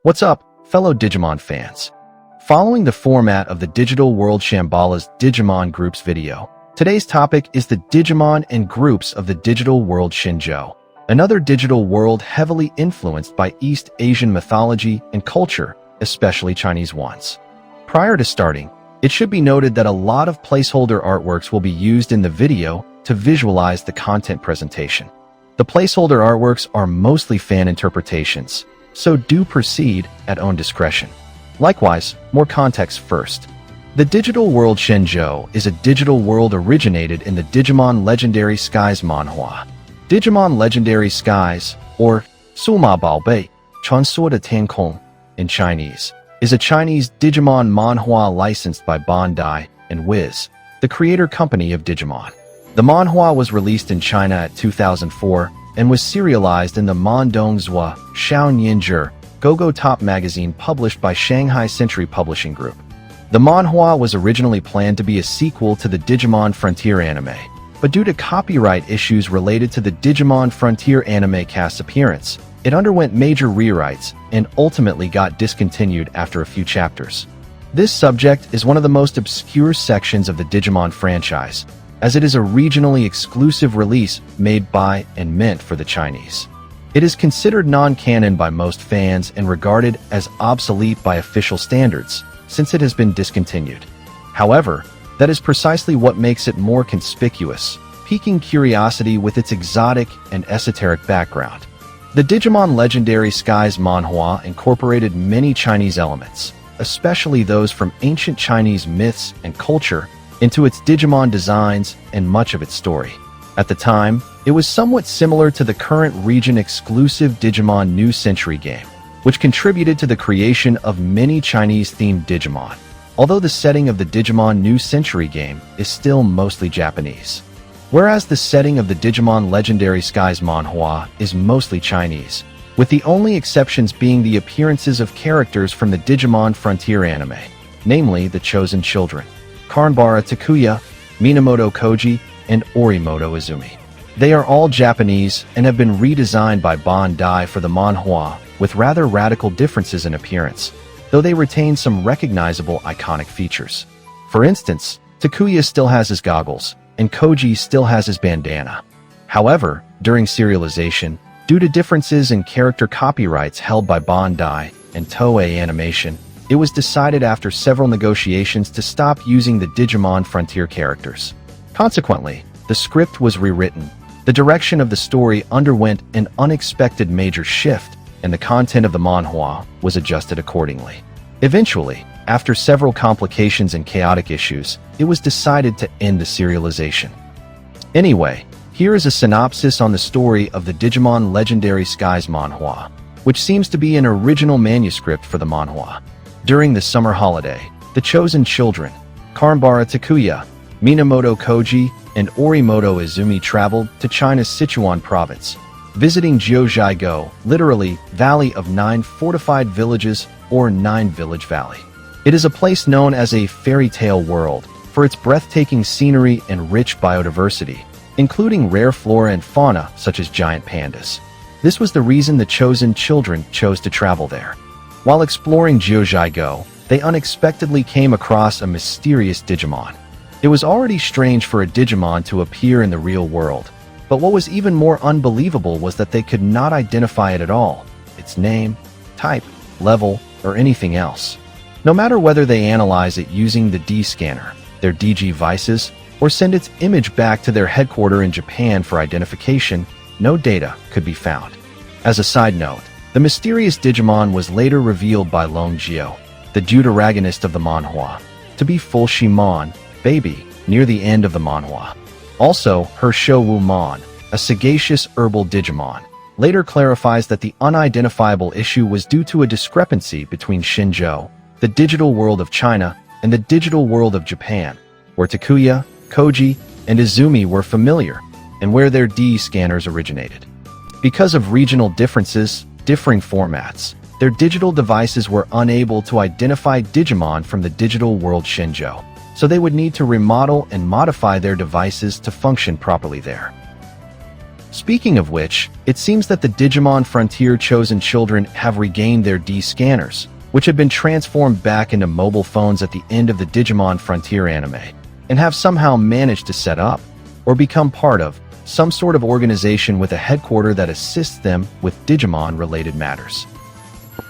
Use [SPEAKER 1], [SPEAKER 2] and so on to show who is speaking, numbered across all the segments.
[SPEAKER 1] What's up, fellow Digimon fans? Following the format of the Digital World Shambhala's Digimon Groups video, today's topic is the Digimon and Groups of the Digital World Shenzhou, another digital world heavily influenced by East Asian mythology and culture, especially Chinese ones. Prior to starting, it should be noted that a lot of placeholder artworks will be used in the video to visualize the content presentation. The placeholder artworks are mostly fan interpretations, so do proceed at own discretion. Likewise, more context first. The Digital World Shenzhou is a digital world originated in the Digimon Legendary Skies manhua. Digimon Legendary Skies, or 数码宝贝传说的天空 in Chinese, is a Chinese Digimon manhua licensed by Bandai and Wiz, the creator company of Digimon. The manhua was released in China at 2004 and was serialized in the Mandongzhua Shaoninzhi Go-Go Top magazine published by Shanghai Century Publishing Group. The manhua was originally planned to be a sequel to the Digimon Frontier anime, but due to copyright issues related to the Digimon Frontier anime cast appearance, it underwent major rewrites and ultimately got discontinued after a few chapters. This subject is one of the most obscure sections of the Digimon franchise, as it is a regionally exclusive release made by and meant for the Chinese. It is considered non-canon by most fans and regarded as obsolete by official standards, since it has been discontinued. However, that is precisely what makes it more conspicuous, piquing curiosity with its exotic and esoteric background. The Digimon Legendary Skies manhua incorporated many Chinese elements, especially those from ancient Chinese myths and culture, into its Digimon designs and much of its story. At the time, it was somewhat similar to the current region-exclusive Digimon New Century game, which contributed to the creation of many Chinese-themed Digimon, although the setting of the Digimon New Century game is still mostly Japanese. Whereas the setting of the Digimon Legendary Skies manhua is mostly Chinese, with the only exceptions being the appearances of characters from the Digimon Frontier anime, namely the Chosen Children, Karnbara Takuya, Minamoto Koji, and Orimoto Izumi. They are all Japanese and have been redesigned by Bandai for the manhua with rather radical differences in appearance, though they retain some recognizable iconic features. For instance, Takuya still has his goggles, and Koji still has his bandana. However, during serialization, due to differences in character copyrights held by Bandai and Toei Animation, it was decided after several negotiations to stop using the Digimon Frontier characters. Consequently, the script was rewritten, the direction of the story underwent an unexpected major shift, and the content of the manhua was adjusted accordingly. Eventually, after several complications and chaotic issues, it was decided to end the serialization. Anyway, here is a synopsis on the story of the Digimon Legendary Skies manhua, which seems to be an original manuscript for the manhua. During the summer holiday, the Chosen Children, Karnbara Takuya, Minamoto Koji, and Orimoto Izumi traveled to China's Sichuan province, visiting Jiuzhaigo, literally Valley of Nine Fortified Villages or Nine Village Valley. It is a place known as a fairy tale world for its breathtaking scenery and rich biodiversity, including rare flora and fauna such as giant pandas. This was the reason the Chosen Children chose to travel there. While exploring Jiuzhaigo, they unexpectedly came across a mysterious Digimon. It was already strange for a Digimon to appear in the real world, but what was even more unbelievable was that they could not identify it at all, its name, type, level, or anything else. No matter whether they analyze it using the D-scanner, their DG-vices, or send its image back to their headquarters in Japan for identification, no data could be found. As a side note, the mysterious Digimon was later revealed by Longjio, the deuteragonist of the manhua, to be Fuximon, baby, near the end of the manhua. Also, Heshouwumon, a sagacious herbal Digimon, later clarifies that the unidentifiable issue was due to a discrepancy between Shenzhou, the digital world of China, and the digital world of Japan, where Takuya, Koji, and Izumi were familiar, and where their D-scanners originated. Because of regional differences, differing formats, their digital devices were unable to identify Digimon from the digital world Shenzhou, so they would need to remodel and modify their devices to function properly there. Speaking of which, it seems that the Digimon Frontier chosen children have regained their D-scanners, which had been transformed back into mobile phones at the end of the Digimon Frontier anime, and have somehow managed to set up, or become part of, some sort of organization with a headquarters that assists them with Digimon-related matters.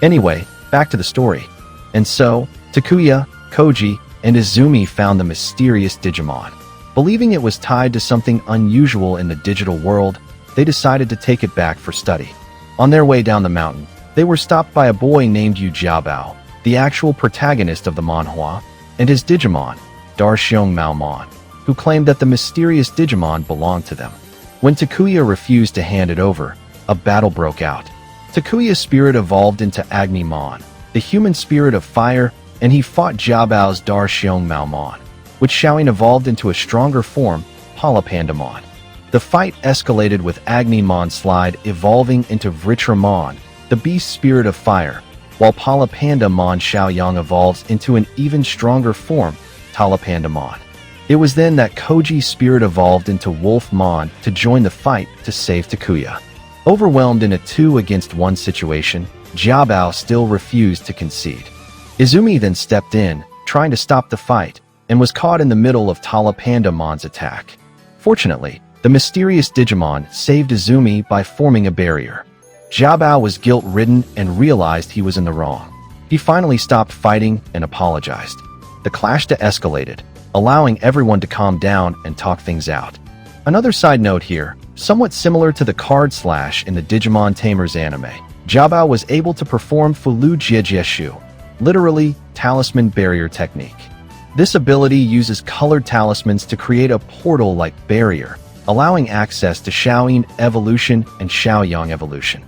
[SPEAKER 1] Anyway, back to the story. And so, Takuya, Koji, and Izumi found the mysterious Digimon. Believing it was tied to something unusual in the digital world, they decided to take it back for study. On their way down the mountain, they were stopped by a boy named Yinyangmon, the actual protagonist of the manhwa, and his Digimon, Daxiongmaomon, who claimed that the mysterious Digimon belonged to them. When Takuya refused to hand it over, a battle broke out. Takuya's spirit evolved into AnheiNuwamon, the human spirit of fire, and he fought Xiaobao's Daxiongmaomon, which Xiaoyin evolved into a stronger form, PalaPandamon. The fight escalated with AnheiNuwamon slide evolving into Lingzhimon, the beast spirit of fire, while PalaPandamon Xiaoyang evolves into an even stronger form, TalaPandamon. It was then that Koji's spirit evolved into Wolfmon to join the fight to save Takuya. Overwhelmed in a 2-against-1 situation, Xiaobao still refused to concede. Izumi then stepped in, trying to stop the fight, and was caught in the middle of TalaPandamon's attack. Fortunately, the mysterious Digimon saved Izumi by forming a barrier. Xiaobao was guilt-ridden and realized he was in the wrong. He finally stopped fighting and apologized. The clash escalated, allowing everyone to calm down and talk things out. Another side note here, somewhat similar to the card slash in the Digimon Tamers anime, Xiaobao was able to perform Fulu Jiejieshu, literally talisman barrier technique. This ability uses colored talismans to create a portal-like barrier, allowing access to Xiaoyin evolution and Xiaoyang evolution.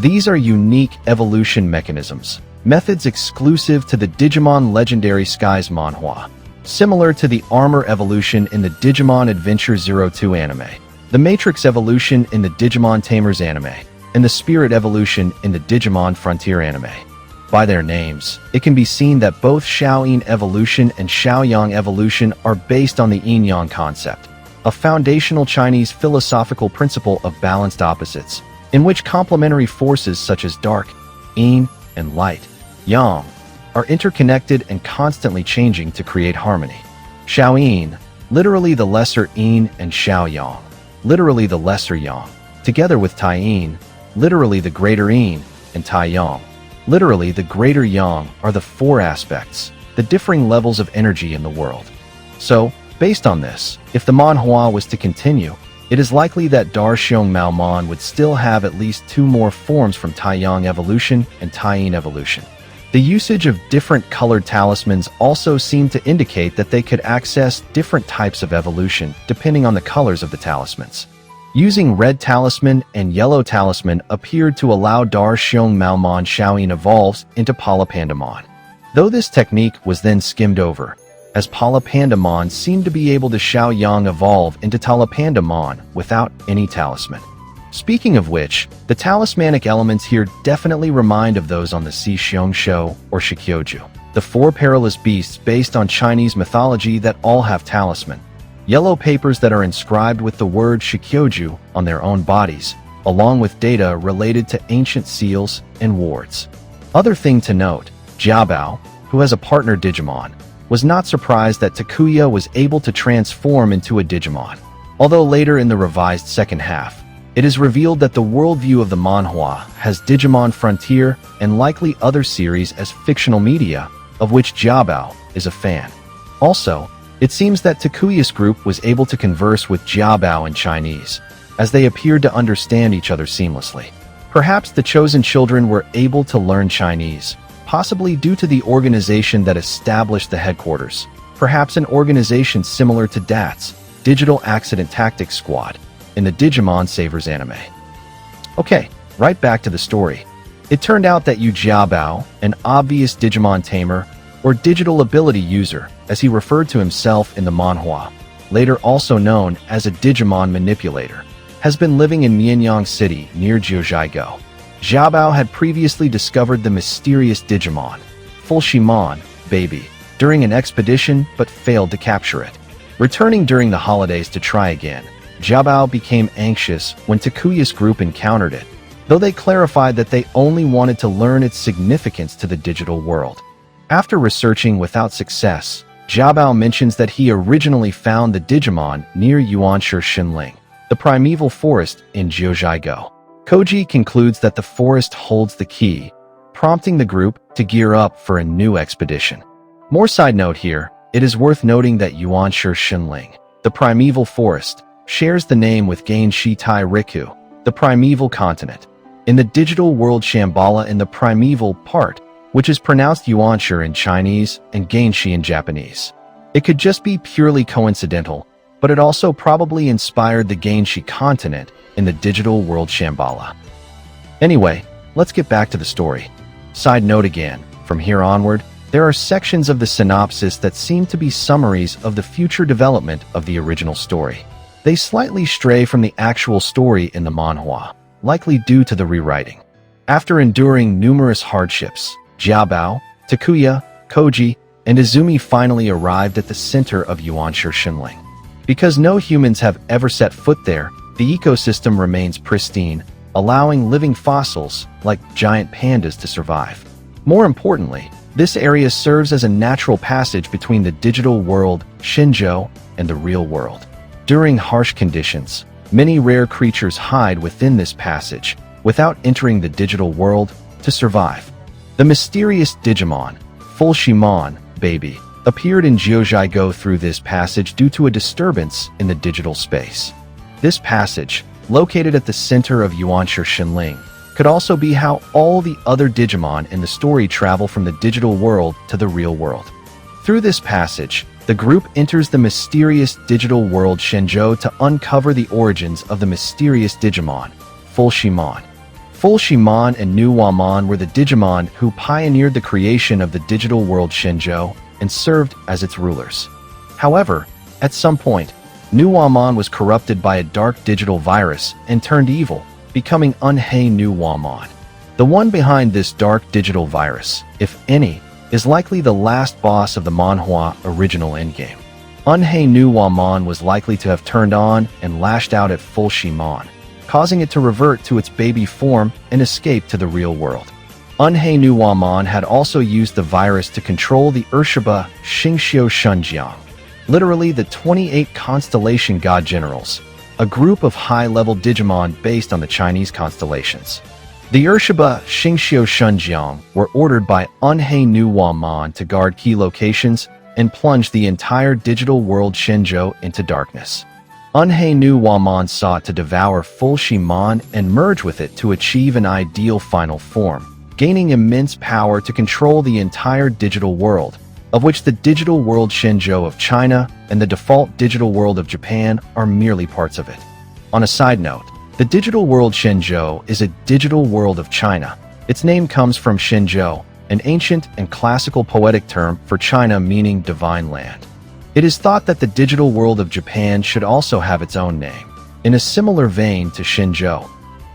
[SPEAKER 1] These are unique evolution mechanisms, methods exclusive to the Digimon Legendary Skies manhwa, similar to the armor evolution in the Digimon Adventure 02 anime, the Matrix evolution in the Digimon Tamers anime, and the Spirit evolution in the Digimon Frontier anime. By their names, it can be seen that both Xiaoyin evolution and Xiaoyang evolution are based on the Yin-Yang concept, a foundational Chinese philosophical principle of balanced opposites, in which complementary forces such as dark, yin, and light, yang, are interconnected and constantly changing to create harmony. Xiaoyin, literally the lesser yin, and Xiaoyang, literally the lesser yang, together with Taiyin, literally the greater yin, and Taiyang, literally the greater yang, are the 4 aspects, the differing levels of energy in the world. So, based on this, if the manhwa was to continue, it is likely that Daxiongmaomon would still have at least 2 more forms from Taiyang evolution and Taiyin evolution. The usage of different colored talismans also seemed to indicate that they could access different types of evolution depending on the colors of the talismans. Using red talisman and yellow talisman appeared to allow Daxiongmaomon Xiaoyin evolves into PalaPandamon. Though this technique was then skimmed over, as PalaPandamon seemed to be able to Xiaoyang evolve into TalaPandamon without any talisman. Speaking of which, the talismanic elements here definitely remind of those on the Xiong Show or Shikyoju, the 4 perilous beasts based on Chinese mythology that all have talisman, yellow papers that are inscribed with the word Shikyoju on their own bodies, along with data related to ancient seals and wards. Other thing to note, Xiaobao, who has a partner Digimon, was not surprised that Takuya was able to transform into a Digimon. Although later in the revised second half, it is revealed that the worldview of the manhwa has Digimon Frontier and likely other series as fictional media, of which Xiaobao is a fan. Also, it seems that Takuya's group was able to converse with Xiaobao in Chinese, as they appeared to understand each other seamlessly. Perhaps the chosen children were able to learn Chinese, possibly due to the organization that established the headquarters, perhaps an organization similar to DATS, Digital Accident Tactics Squad, in the Digimon Savers anime. Okay, right back to the story. It turned out that Yu Xiaobao, an obvious Digimon tamer, or digital ability user, as he referred to himself in the manhwa, later also known as a Digimon manipulator, has been living in Mianyang City near Jiuzhaigo. Xiaobao had previously discovered the mysterious Digimon, Fuximon, baby, during an expedition but failed to capture it. Returning during the holidays to try again, Xiaobao became anxious when Takuya's group encountered it, though they clarified that they only wanted to learn its significance to the digital world. After researching without success, Xiaobao mentions that he originally found the Digimon near Yuanshi Shinling, the primeval forest in Jiuzhaigo. Koji concludes that the forest holds the key, prompting the group to gear up for a new expedition. More side note here, it is worth noting that Yuanshi Shinling, the primeval forest, shares the name with Ganshi Tai Riku, the primeval continent. In the digital world Shambhala in the primeval part, which is pronounced Yuanshi in Chinese and Ganshi in Japanese. It could just be purely coincidental, but it also probably inspired the Ganshi continent in the digital world Shambhala. Anyway, let's get back to the story. Side note again, from here onward, there are sections of the synopsis that seem to be summaries of the future development of the original story. They slightly stray from the actual story in the manhwa, likely due to the rewriting. After enduring numerous hardships, Xiaobao, Takuya, Koji, and Izumi finally arrived at the center of Yuanshi Shinling. Because no humans have ever set foot there, the ecosystem remains pristine, allowing living fossils, like giant pandas, to survive. More importantly, this area serves as a natural passage between the digital world, Shenzhou, and the real world. During harsh conditions, many rare creatures hide within this passage, without entering the digital world, to survive. The mysterious Digimon, Fuximon, baby, appeared in Jiuzhaigo through this passage due to a disturbance in the digital space. This passage, located at the center of Yuanshi Shinling, could also be how all the other Digimon in the story travel from the digital world to the real world. Through this passage, the group enters the mysterious digital world Shenzhou to uncover the origins of the mysterious Digimon, Fuximon. Fuximon and Nuwamon were the Digimon who pioneered the creation of the digital world Shenzhou and served as its rulers. However, at some point, Nuwamon was corrupted by a dark digital virus and turned evil, becoming AnheiNuwamon. The one behind this dark digital virus, if any, is likely the last boss of the manhwa original endgame. AnheiNuwamon was likely to have turned on and lashed out at Fuximon, causing it to revert to its baby form and escape to the real world. AnheiNuwamon had also used the virus to control the Èrshíbā Xīngxiù Shénjiāng, literally the 28 constellation god generals, a group of high-level Digimon based on the Chinese constellations. The Èrshíbā Xīngxiù Shénjiāng were ordered by AnheiNuwamon to guard key locations and plunge the entire digital world Shenzhou into darkness. AnheiNuwamon sought to devour Fuximon and merge with it to achieve an ideal final form, gaining immense power to control the entire digital world, of which the digital world Shenzhou of China and the default digital world of Japan are merely parts of it. On a side note, the digital world Shenzhou is a digital world of China. Its name comes from Shenzhou, an ancient and classical poetic term for China meaning divine land. It is thought that the digital world of Japan should also have its own name, in a similar vein to Shenzhou,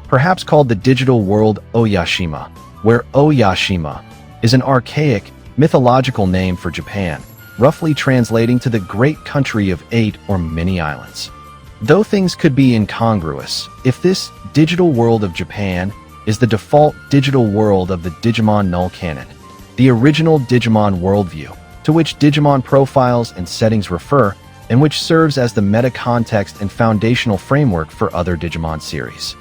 [SPEAKER 1] perhaps called the digital world Oyashima, where Oyashima is an archaic, mythological name for Japan, roughly translating to the great country of 8 or many islands. Though things could be incongruous, if this digital world of Japan is the default digital world of the Digimon null canon, the original Digimon worldview, to which Digimon profiles and settings refer, and which serves as the meta-context and foundational framework for other Digimon series.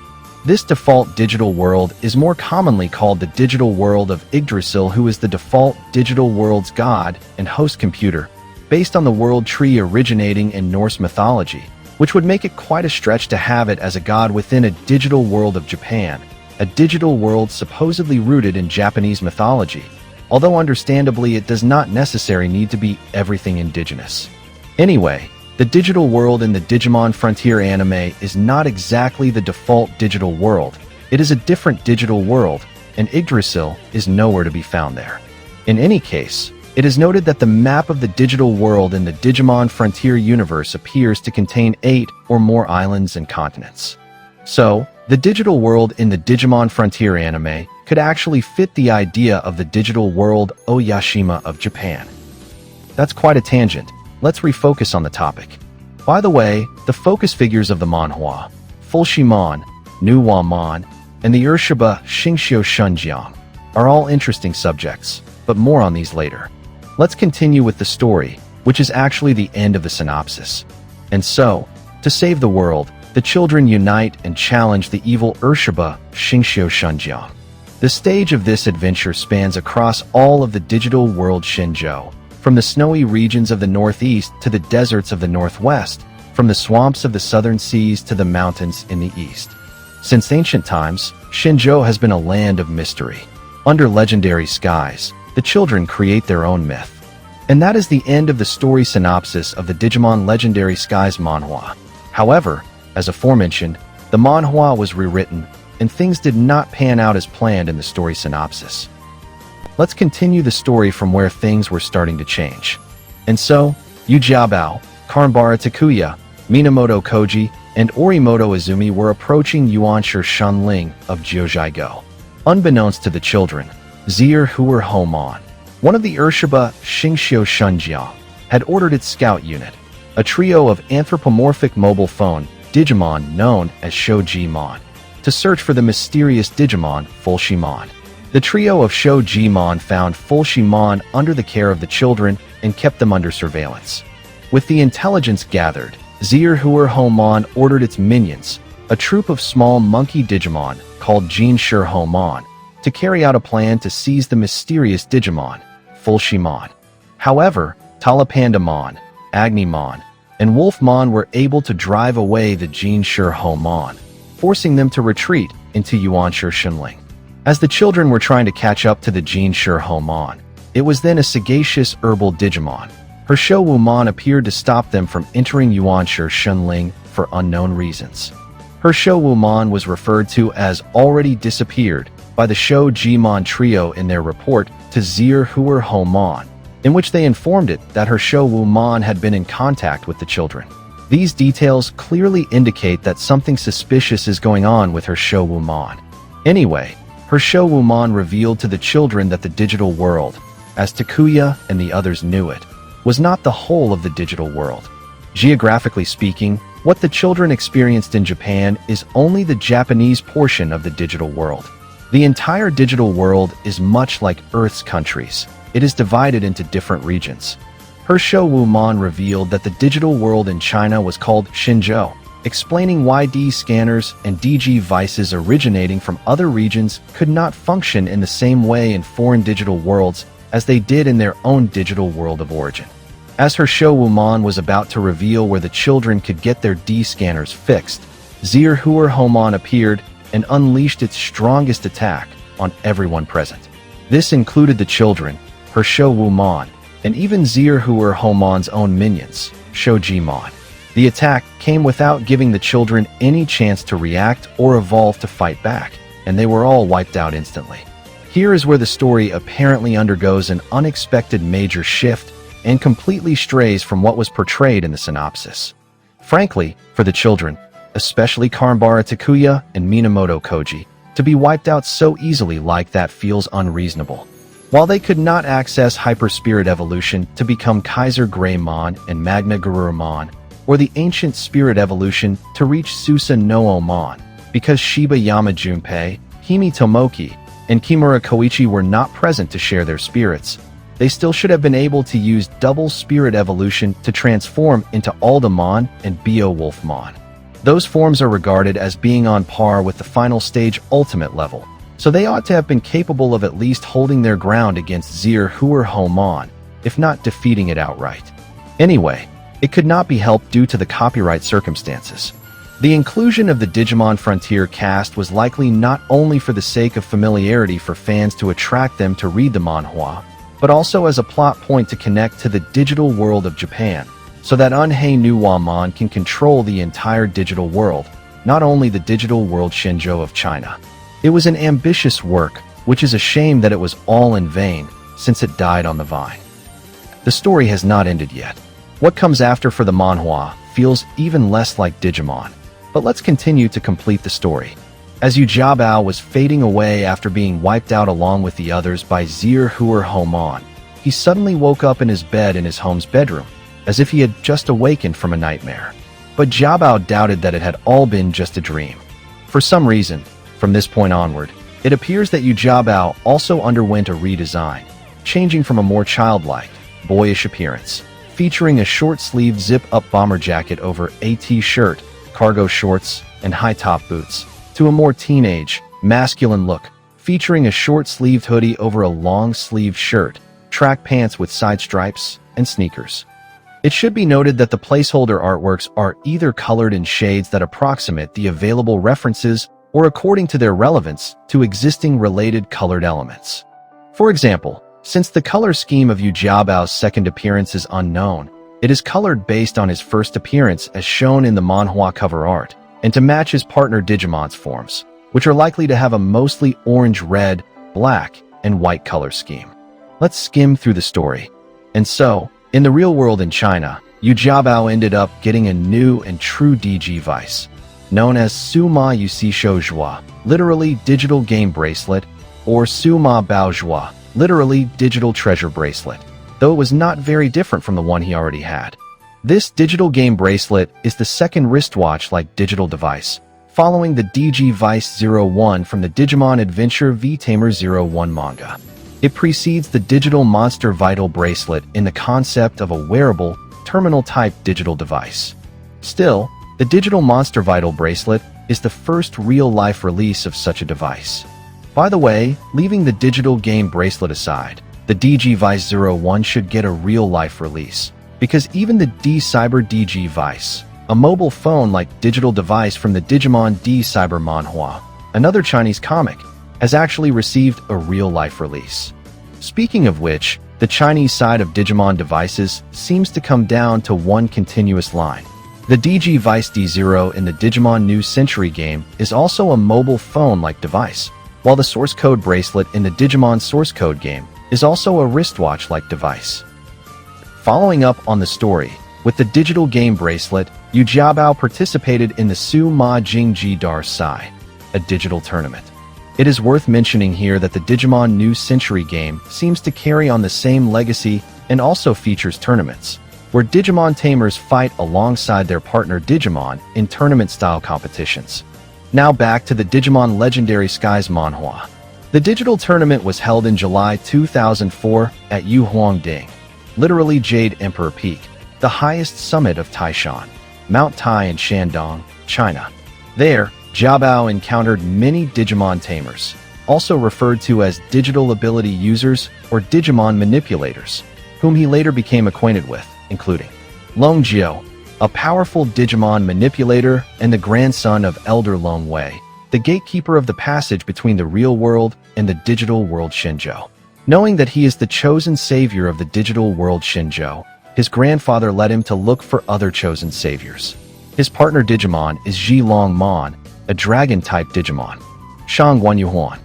[SPEAKER 1] This default digital world is more commonly called the digital world of Yggdrasil, who is the default digital world's god and host computer, based on the world tree originating in Norse mythology, which would make it quite a stretch to have it as a god within a digital world of Japan, a digital world supposedly rooted in Japanese mythology, although understandably it does not necessarily need to be everything indigenous. Anyway, the digital world in the Digimon Frontier anime is not exactly the default digital world. It is a different digital world, and Yggdrasil is nowhere to be found there. In any case, it is noted that the map of the digital world in the Digimon Frontier universe appears to contain 8 or more islands and continents. So, the digital world in the Digimon Frontier anime could actually fit the idea of the digital world Oyashima of Japan. That's quite a tangent. Let's refocus on the topic. By the way, the focus figures of the mànhuà, Fuximon, Nuwamon, and the Èrshíbā Xīngxiù Shénjiāng are all interesting subjects, but more on these later. Let's continue with the story, which is actually the end of the synopsis. And so, to save the world, the children unite and challenge the evil Èrshíbā Xīngxiù Shénjiāng. The stage of this adventure spans across all of the digital world Shenzhou, from the snowy regions of the northeast to the deserts of the northwest, from the swamps of the southern seas to the mountains in the east. Since ancient times, Shenzhou has been a land of mystery. Under legendary skies, the children create their own myth. And that is the end of the story synopsis of the Digimon Legendary Skies manhwa. However, as aforementioned, the manhwa was rewritten, and things did not pan out as planned in the story synopsis. Let's continue the story from where things were starting to change. And so, Yu Jiabao, Karnbara Takuya, Minamoto Koji, and Orimoto Izumi were approaching Yuanshi Shunling of Jiuzhaigo. Unbeknownst to the children, Zhihuohoumon, one of the Èrshíbā Xīngxiù Shénjiāng, had ordered its scout unit, a trio of anthropomorphic mobile phone Digimon known as Shoujimon, to search for the mysterious Digimon Fuximon. The trio of Shoujimon found Fuximon under the care of the children and kept them under surveillance. With the intelligence gathered, Zhihuohoumon ordered its minions, a troop of small monkey Digimon called Jinshihoumon, to carry out a plan to seize the mysterious Digimon, Fuximon. However, TalaPandamon, AnheiNuwamon, and Wolfmon were able to drive away the Jinshihoumon, forcing them to retreat into Yuanshi Shunling. As the children were trying to catch up to the Jinshihoumon, it was then a sagacious herbal Digimon, Heshouwumon, appeared to stop them from entering Yuanshi Shunling for unknown reasons. Heshouwumon was referred to as already disappeared by the Shoujimon trio in their report to Zhihuohoumon, in which they informed it that Heshouwumon had been in contact with the children. These details clearly indicate that something suspicious is going on with Heshouwumon. Anyway, Heshouwumon revealed to the children that the digital world, as Takuya and the others knew it, was not the whole of the digital world. Geographically speaking, what the children experienced in Japan is only the Japanese portion of the digital world. The entire digital world is much like Earth's countries. It is divided into different regions. Heshouwumon revealed that the digital world in China was called Shenzhou, explaining why D scanners and DG vices originating from other regions could not function in the same way in foreign digital worlds as they did in their own digital world of origin. As Heshouwumon was about to reveal where the children could get their D scanners fixed, Zhihuohoumon appeared and unleashed its strongest attack on everyone present. This included the children, Heshouwumon, and even Zhihuohoumon's own minions, Shoujimon. The attack came without giving the children any chance to react or evolve to fight back, and they were all wiped out instantly. Here is where the story apparently undergoes an unexpected major shift and completely strays from what was portrayed in the synopsis. Frankly, for the children, especially Karnbara Takuya and Minamoto Koji, to be wiped out so easily like that feels unreasonable. While they could not access Hyper Spirit Evolution to become Kaiser Greymon and Magna Garurumon, or the Ancient Spirit Evolution to reach Suannimon, because Shiba Yama Junpei, Himi Tomoki, and Kimura Koichi were not present to share their spirits, they still should have been able to use Double Spirit Evolution to transform into Aldamon and Beowulfmon. Those forms are regarded as being on par with the final stage ultimate level, so they ought to have been capable of at least holding their ground against Zhihuohoumon, if not defeating it outright. Anyway, it could not be helped due to the copyright circumstances. The inclusion of the Digimon Frontier cast was likely not only for the sake of familiarity for fans to attract them to read the manhwa, but also as a plot point to connect to the digital world of Japan, so that AnheiNuwamon can control the entire digital world, not only the digital world Shenzhou of China. It was an ambitious work, which is a shame that it was all in vain, since it died on the vine. The story has not ended yet. What comes after for the manhwa feels even less like Digimon. But let's continue to complete the story. As Yu Jiabao was fading away after being wiped out along with the others by Zhihuohoumon, he suddenly woke up in his bed in his home's bedroom, as if he had just awakened from a nightmare. But Xiaobao doubted that it had all been just a dream. For some reason, from this point onward, it appears that Yu Xiaobao also underwent a redesign, changing from a more childlike, boyish appearance, featuring a short-sleeved zip-up bomber jacket over a t-shirt, cargo shorts, and high-top boots, to a more teenage, masculine look, featuring a short-sleeved hoodie over a long-sleeved shirt, track pants with side stripes, and sneakers. It should be noted that the placeholder artworks are either colored in shades that approximate the available references or according to their relevance to existing related colored elements. For example, since the color scheme of Yu Xiaobao's second appearance is unknown, it is colored based on his first appearance as shown in the manhua cover art, and to match his partner Digimon's forms, which are likely to have a mostly orange, red, black, and white color scheme. Let's skim through the story. And so, in the real world in China, Yu Xiaobao ended up getting a new and true Digivice, known as Suma Yusi Shoujua, literally digital game bracelet, or Suma Baozhua, literally digital treasure bracelet, though it was not very different from the one he already had. This digital game bracelet is the second wristwatch-like digital device, following the Digivice 01 from the Digimon Adventure V Tamer 01 manga. It precedes the digital Monster Vital bracelet in the concept of a wearable, terminal-type digital device. Still, the digital Monster Vital bracelet is the first real-life release of such a device. By the way, leaving the digital game bracelet aside, the Digivice 01 should get a real-life release, because even the D-Cyber Digivice, a mobile phone-like digital device from the Digimon D-Cyber manhua, another Chinese comic, has actually received a real-life release. Speaking of which, the Chinese side of Digimon devices seems to come down to one continuous line. The Digivice D0 in the Digimon New Century game is also a mobile phone-like device, while the source code bracelet in the Digimon source code game is also a wristwatch-like device. Following up on the story, with the digital game bracelet, Yu Xiaobao participated in the Su Ma Jingji Dar Sai, a digital tournament. It is worth mentioning here that the Digimon New Century game seems to carry on the same legacy and also features tournaments, where Digimon tamers fight alongside their partner Digimon in tournament-style competitions. Now back to the Digimon Legendary Skies manhua. The digital tournament was held in July 2004 at Yuhuangding, literally Jade Emperor Peak, the highest summit of Taishan, Mount Tai in Shandong, China. There, Xiaobao encountered many Digimon tamers, also referred to as digital ability users or Digimon manipulators, whom he later became acquainted with, including Longjio, a powerful Digimon manipulator and the grandson of Elder Long Wei, the gatekeeper of the passage between the real world and the digital world Shenzhou. Knowing that he is the chosen savior of the digital world Shenzhou, his grandfather led him to look for other chosen saviors. His partner Digimon is Zhilongmon, a dragon-type Digimon. Shennongmon,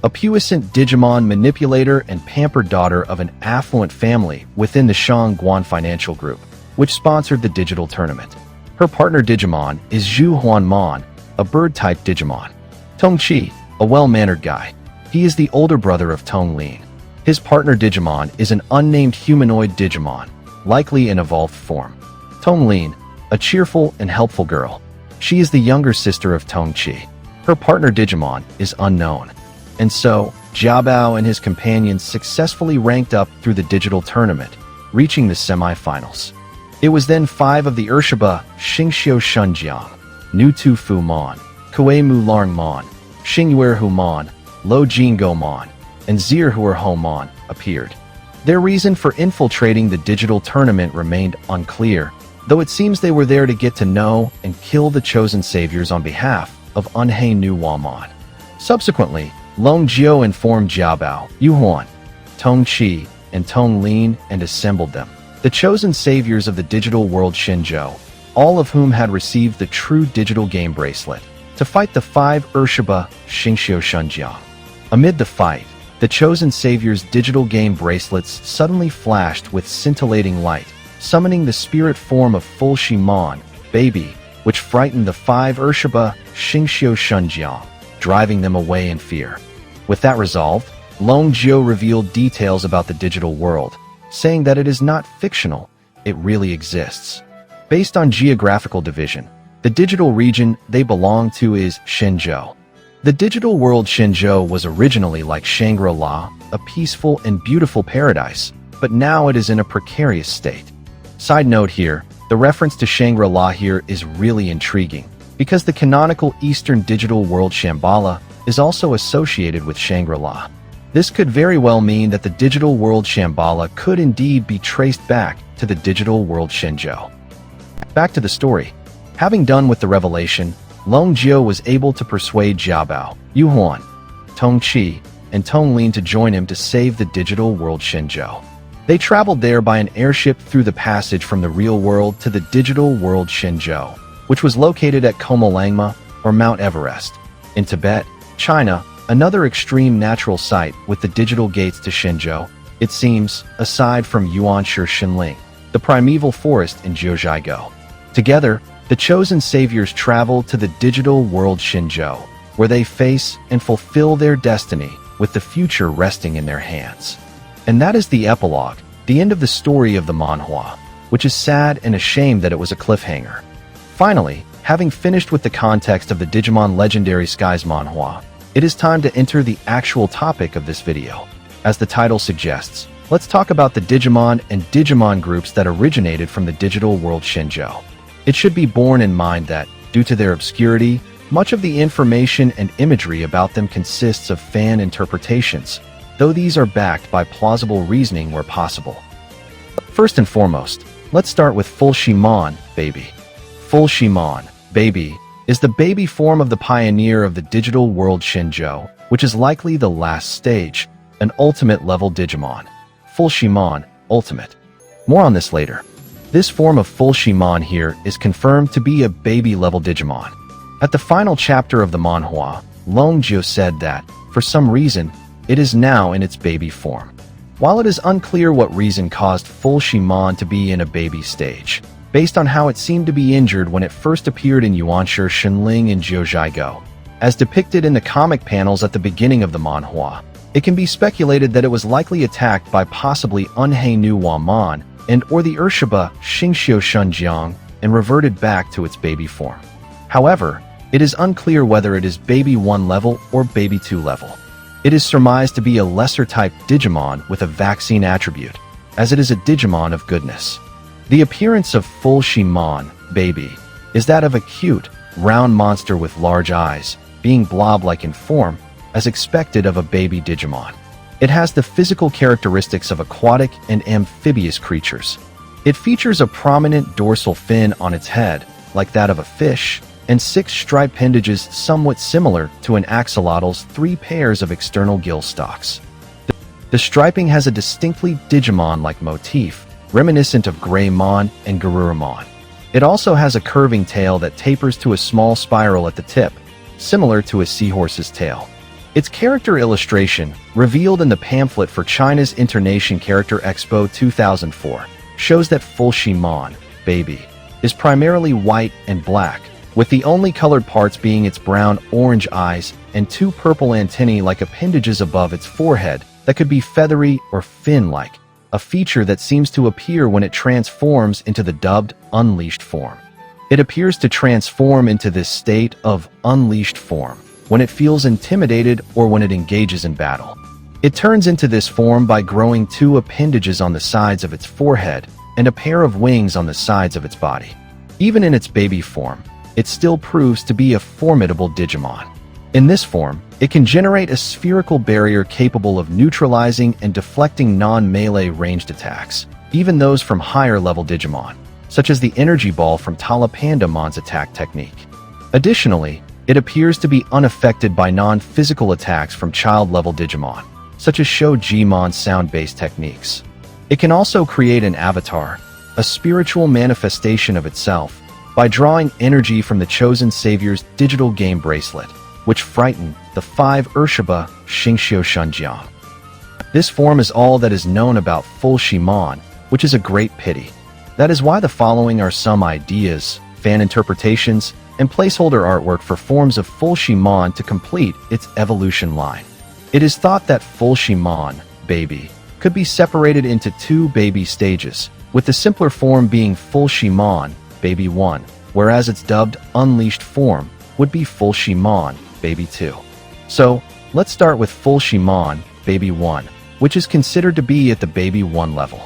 [SPEAKER 1] a puissant Digimon manipulator and pampered daughter of an affluent family within the Shennongmon financial group, which sponsored the digital tournament. Her partner Digimon is Zhuhuanmon, a bird-type Digimon. Tongqi, a well-mannered guy. He is the older brother of Tonglin. His partner Digimon is an unnamed humanoid Digimon, likely in evolved form. Tonglin, a cheerful and helpful girl. She is the younger sister of Tongqi. Her partner Digimon is unknown. And so, Xiaobao and his companions successfully ranked up through the digital tournament, reaching the semi-finals. It was then 5 of the Èrshíbā Xīngxiù Shénjiāng, Nutufumon, Kuimulangmon, Xinyuehumon, Loujingoumon, and Zhihuohoumon appeared. Their reason for infiltrating the digital tournament remained unclear, though it seems they were there to get to know and kill the chosen saviors on behalf of AnheiNuwamon. Subsequently, Longjio informed Xiaobao, Yuhuan, Tongqi, and Tonglin and assembled them, the chosen saviors of the digital world Shenzhou, all of whom had received the true digital game bracelet, to fight the 5 Èrshíbā Xīngxiù Shénjiāng. Amid the fight, the chosen saviors' digital game bracelets suddenly flashed with scintillating light, summoning the spirit form of Fuximon, Baby, which frightened the 5 Èrshíbā Xīngxiù Shénjiāng, driving them away in fear. With that resolved, Longjio revealed details about the digital world, saying that it is not fictional, it really exists. Based on geographical division, the digital region they belong to is Shenzhou. The digital world Shenzhou was originally like Shangri-La, a peaceful and beautiful paradise, but now it is in a precarious state. Side note here, the reference to Shangri-La here is really intriguing, because the canonical Eastern digital world Shambhala is also associated with Shangri-La. This could very well mean that the digital world Shambhala could indeed be traced back to the digital world Shenzhou. Back to the story. Having done with the revelation, Longjio was able to persuade Xiaobao, Yuhuan, Tongqi, and Tonglin to join him to save the digital world Shenzhou. They traveled there by an airship through the passage from the real world to the digital world Shenzhou, which was located at Kuimulangmon, or Mount Everest. In Tibet, China, another extreme natural site with the digital gates to Shenzhou, it seems, aside from Yuanshi Shinling, the primeval forest in Zhuhuanmon. Together, the chosen saviors travel to the digital world Shenzhou, where they face and fulfill their destiny with the future resting in their hands. And that is the epilogue, the end of the story of the mànhuà, which is sad and a shame that it was a cliffhanger. Finally, having finished with the context of the Digimon Legendary Skies mànhuà, it is time to enter the actual topic of this video. As the title suggests, let's talk about the Digimon and Digimon groups that originated from the digital world Shenzhou. It should be borne in mind that, due to their obscurity, much of the information and imagery about them consists of fan interpretations, though these are backed by plausible reasoning where possible. First and foremost, let's start with Fuximon, baby. Fuximon, baby, is the baby form of the pioneer of the digital world Shenzhou, which is likely the last stage, an ultimate level Digimon. Fuximon, ultimate. More on this later. This form of Fuximon here is confirmed to be a baby-level Digimon. At the final chapter of the manhwa, Longjio said that, for some reason, it is now in its baby form. While it is unclear what reason caused Fuximon to be in a baby stage, based on how it seemed to be injured when it first appeared in Yuanshi Shinling in Zhuhuanmon, as depicted in the comic panels at the beginning of the manhwa, it can be speculated that it was likely attacked by possibly AnheiNuwamon and or the Èrshíbā Xīngxiù Shénjiāng and reverted back to its baby form. However, it is unclear whether it is baby 1 level or baby 2 level. It is surmised to be a lesser-type Digimon with a vaccine attribute, as it is a Digimon of goodness. The appearance of Fuximon, baby, is that of a cute, round monster with large eyes, being blob-like in form, as expected of a baby Digimon. It has the physical characteristics of aquatic and amphibious creatures. It features a prominent dorsal fin on its head, like that of a fish, and 6 striped appendages somewhat similar to an axolotl's 3 pairs of external gill stalks. The striping has a distinctly Digimon-like motif, reminiscent of Greymon and Garurumon. It also has a curving tail that tapers to a small spiral at the tip, similar to a seahorse's tail. Its character illustration, revealed in the pamphlet for China's Internation Character Expo 2004, shows that Fuximon, baby, is primarily white and black, with the only colored parts being its brown-orange eyes and 2 purple antennae like appendages above its forehead that could be feathery or fin-like, a feature that seems to appear when it transforms into the dubbed unleashed form. It appears to transform into this state of unleashed form when it feels intimidated or when it engages in battle. It turns into this form by growing 2 appendages on the sides of its forehead and a pair of wings on the sides of its body. Even in its baby form, it still proves to be a formidable Digimon. In this form, it can generate a spherical barrier capable of neutralizing and deflecting non-melee ranged attacks, even those from higher-level Digimon, such as the energy ball from TalaPandamon's attack technique. Additionally, it appears to be unaffected by non-physical attacks from child-level Digimon, such as Shoujimon's sound-based techniques. It can also create an avatar, a spiritual manifestation of itself, by drawing energy from the chosen savior's digital game bracelet, which frightened the 5 Èrshíbā Xīngxiù Shénjiāng. This form is all that is known about Fuximon, which is a great pity. That is why the following are some ideas, fan interpretations, and placeholder artwork for forms of Fuximon to complete its evolution line. It is thought that Fuximon, baby, could be separated into 2 baby stages, with the simpler form being Fuximon, Baby 1, whereas its dubbed unleashed form would be Fuximon, Baby 2. So, let's start with Fuximon, Baby 1, which is considered to be at the Baby 1 level.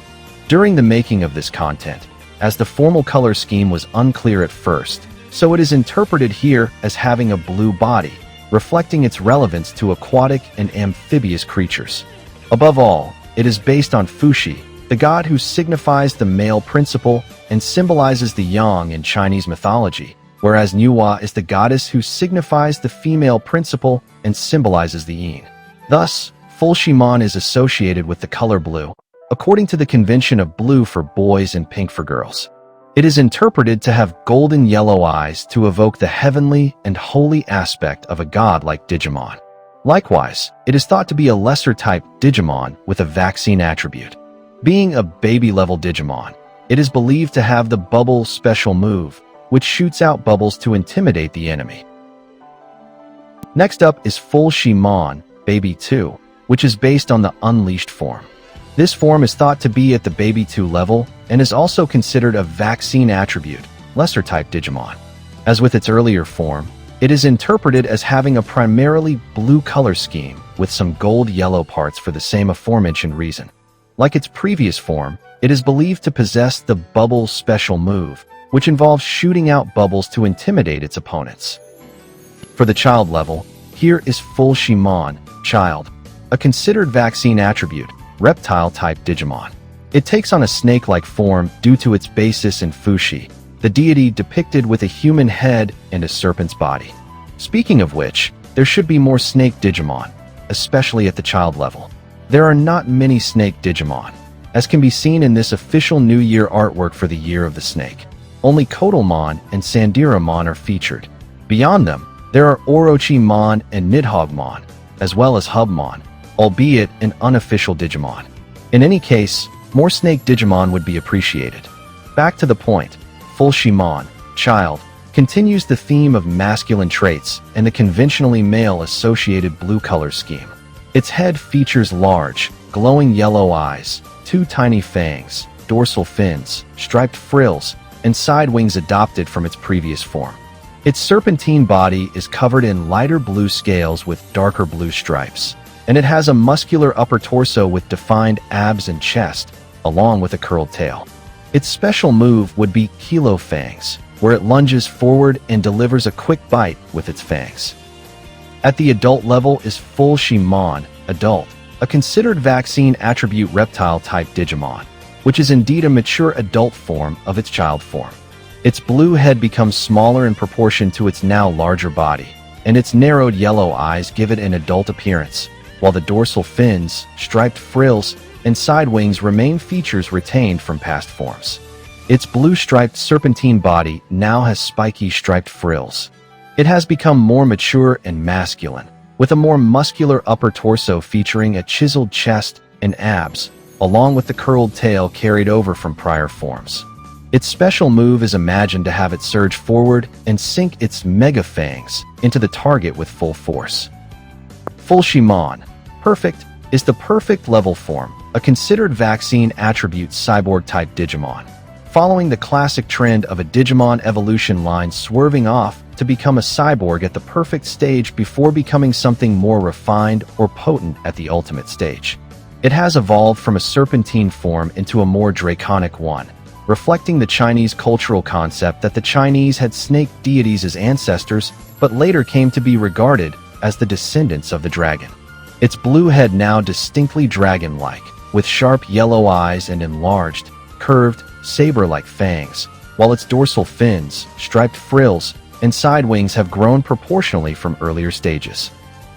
[SPEAKER 1] During the making of this content, as the formal color scheme was unclear at first, so it is interpreted here as having a blue body, reflecting its relevance to aquatic and amphibious creatures. Above all, it is based on Fuxi, the god who signifies the male principle and symbolizes the yang in Chinese mythology, whereas Nuwa is the goddess who signifies the female principle and symbolizes the yin. Thus, Fuximon is associated with the color blue, according to the convention of blue for boys and pink for girls. It is interpreted to have golden yellow eyes to evoke the heavenly and holy aspect of a god like Digimon. Likewise, it is thought to be a lesser type Digimon with a vaccine attribute. Being a baby-level Digimon, it is believed to have the Bubble special move, which shoots out bubbles to intimidate the enemy. Next up is Fuximon, Baby 2, which is based on the Unleashed form. This form is thought to be at the Baby 2 level and is also considered a vaccine attribute, lesser type Digimon. As with its earlier form, it is interpreted as having a primarily blue color scheme with some gold-yellow parts for the same aforementioned reason. Like its previous form, it is believed to possess the Bubble special move, which involves shooting out bubbles to intimidate its opponents. For the child level, here is Fuximon, Child, a considered vaccine attribute, reptile-type Digimon. It takes on a snake-like form due to its basis in Fuxi, the deity depicted with a human head and a serpent's body. Speaking of which, there should be more snake Digimon, especially at the child level. There are not many snake Digimon, as can be seen in this official New Year artwork for the Year of the Snake. Only Kotalmon and Sandiramon are featured. Beyond them, there are Orochimon and Nidhoggmon, as well as Hubmon, albeit an unofficial Digimon. In any case, more snake Digimon would be appreciated. Back to the point, Fuximon, Child, continues the theme of masculine traits and the conventionally male-associated blue color scheme. Its head features large, glowing yellow eyes, 2 tiny fangs, dorsal fins, striped frills, and side wings adopted from its previous form. Its serpentine body is covered in lighter blue scales with darker blue stripes, and it has a muscular upper torso with defined abs and chest, along with a curled tail. Its special move would be Kilo Fangs, where it lunges forward and delivers a quick bite with its fangs. At the adult level is Fuximon, Adult, a considered vaccine attribute reptile-type Digimon, which is indeed a mature adult form of its child form. Its blue head becomes smaller in proportion to its now larger body, and its narrowed yellow eyes give it an adult appearance, while the dorsal fins, striped frills, and side wings remain features retained from past forms. Its blue-striped serpentine body now has spiky striped frills. It has become more mature and masculine, with a more muscular upper torso featuring a chiseled chest and abs, along with the curled tail carried over from prior forms. Its special move is imagined to have it surge forward and sink its mega fangs into the target with full force. Fuximon, Perfect, is the perfect level form, a considered vaccine attribute cyborg-type Digimon, following the classic trend of a Digimon evolution line swerving off to become a cyborg at the perfect stage before becoming something more refined or potent at the ultimate stage. It has evolved from a serpentine form into a more draconic one, reflecting the Chinese cultural concept that the Chinese had snake deities as ancestors, but later came to be regarded as the descendants of the dragon. Its blue head now distinctly dragon-like, with sharp yellow eyes and enlarged, curved, saber-like fangs, while its dorsal fins, striped frills, and side wings have grown proportionally from earlier stages.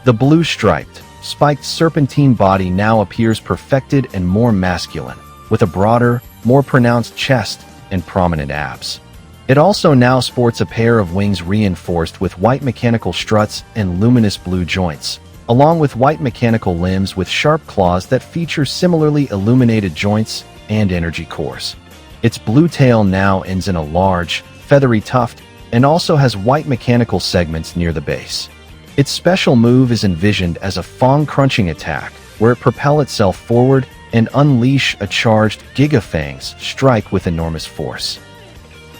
[SPEAKER 1] The blue-striped, spiked serpentine body now appears perfected and more masculine, with a broader, more pronounced chest and prominent abs. It also now sports a pair of wings reinforced with white mechanical struts and luminous blue joints, along with white mechanical limbs with sharp claws that feature similarly illuminated joints and energy cores. Its blue tail now ends in a large, feathery tuft and also has white mechanical segments near the base. Its special move is envisioned as a fang crunching attack, where it propels itself forward and unleash a charged Gigafangs strike with enormous force.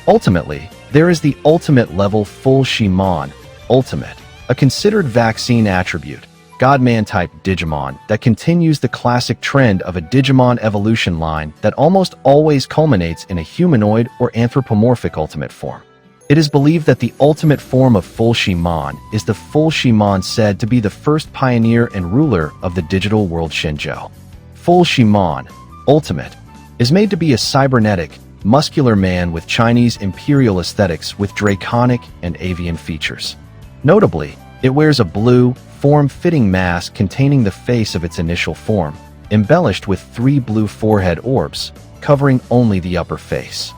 [SPEAKER 1] Ultimately, there is the ultimate level Fuximon, Ultimate, a considered vaccine attribute, Godman-type Digimon that continues the classic trend of a Digimon evolution line that almost always culminates in a humanoid or anthropomorphic ultimate form. It is believed that the ultimate form of Fuximon is the Fuximon said to be the first pioneer and ruler of the digital world Shenzhou. Fuximon, Ultimate, is made to be a cybernetic, muscular man with Chinese imperial aesthetics with draconic and avian features. Notably, it wears a blue, form-fitting mask containing the face of its initial form, embellished with 3 blue forehead orbs, covering only the upper face.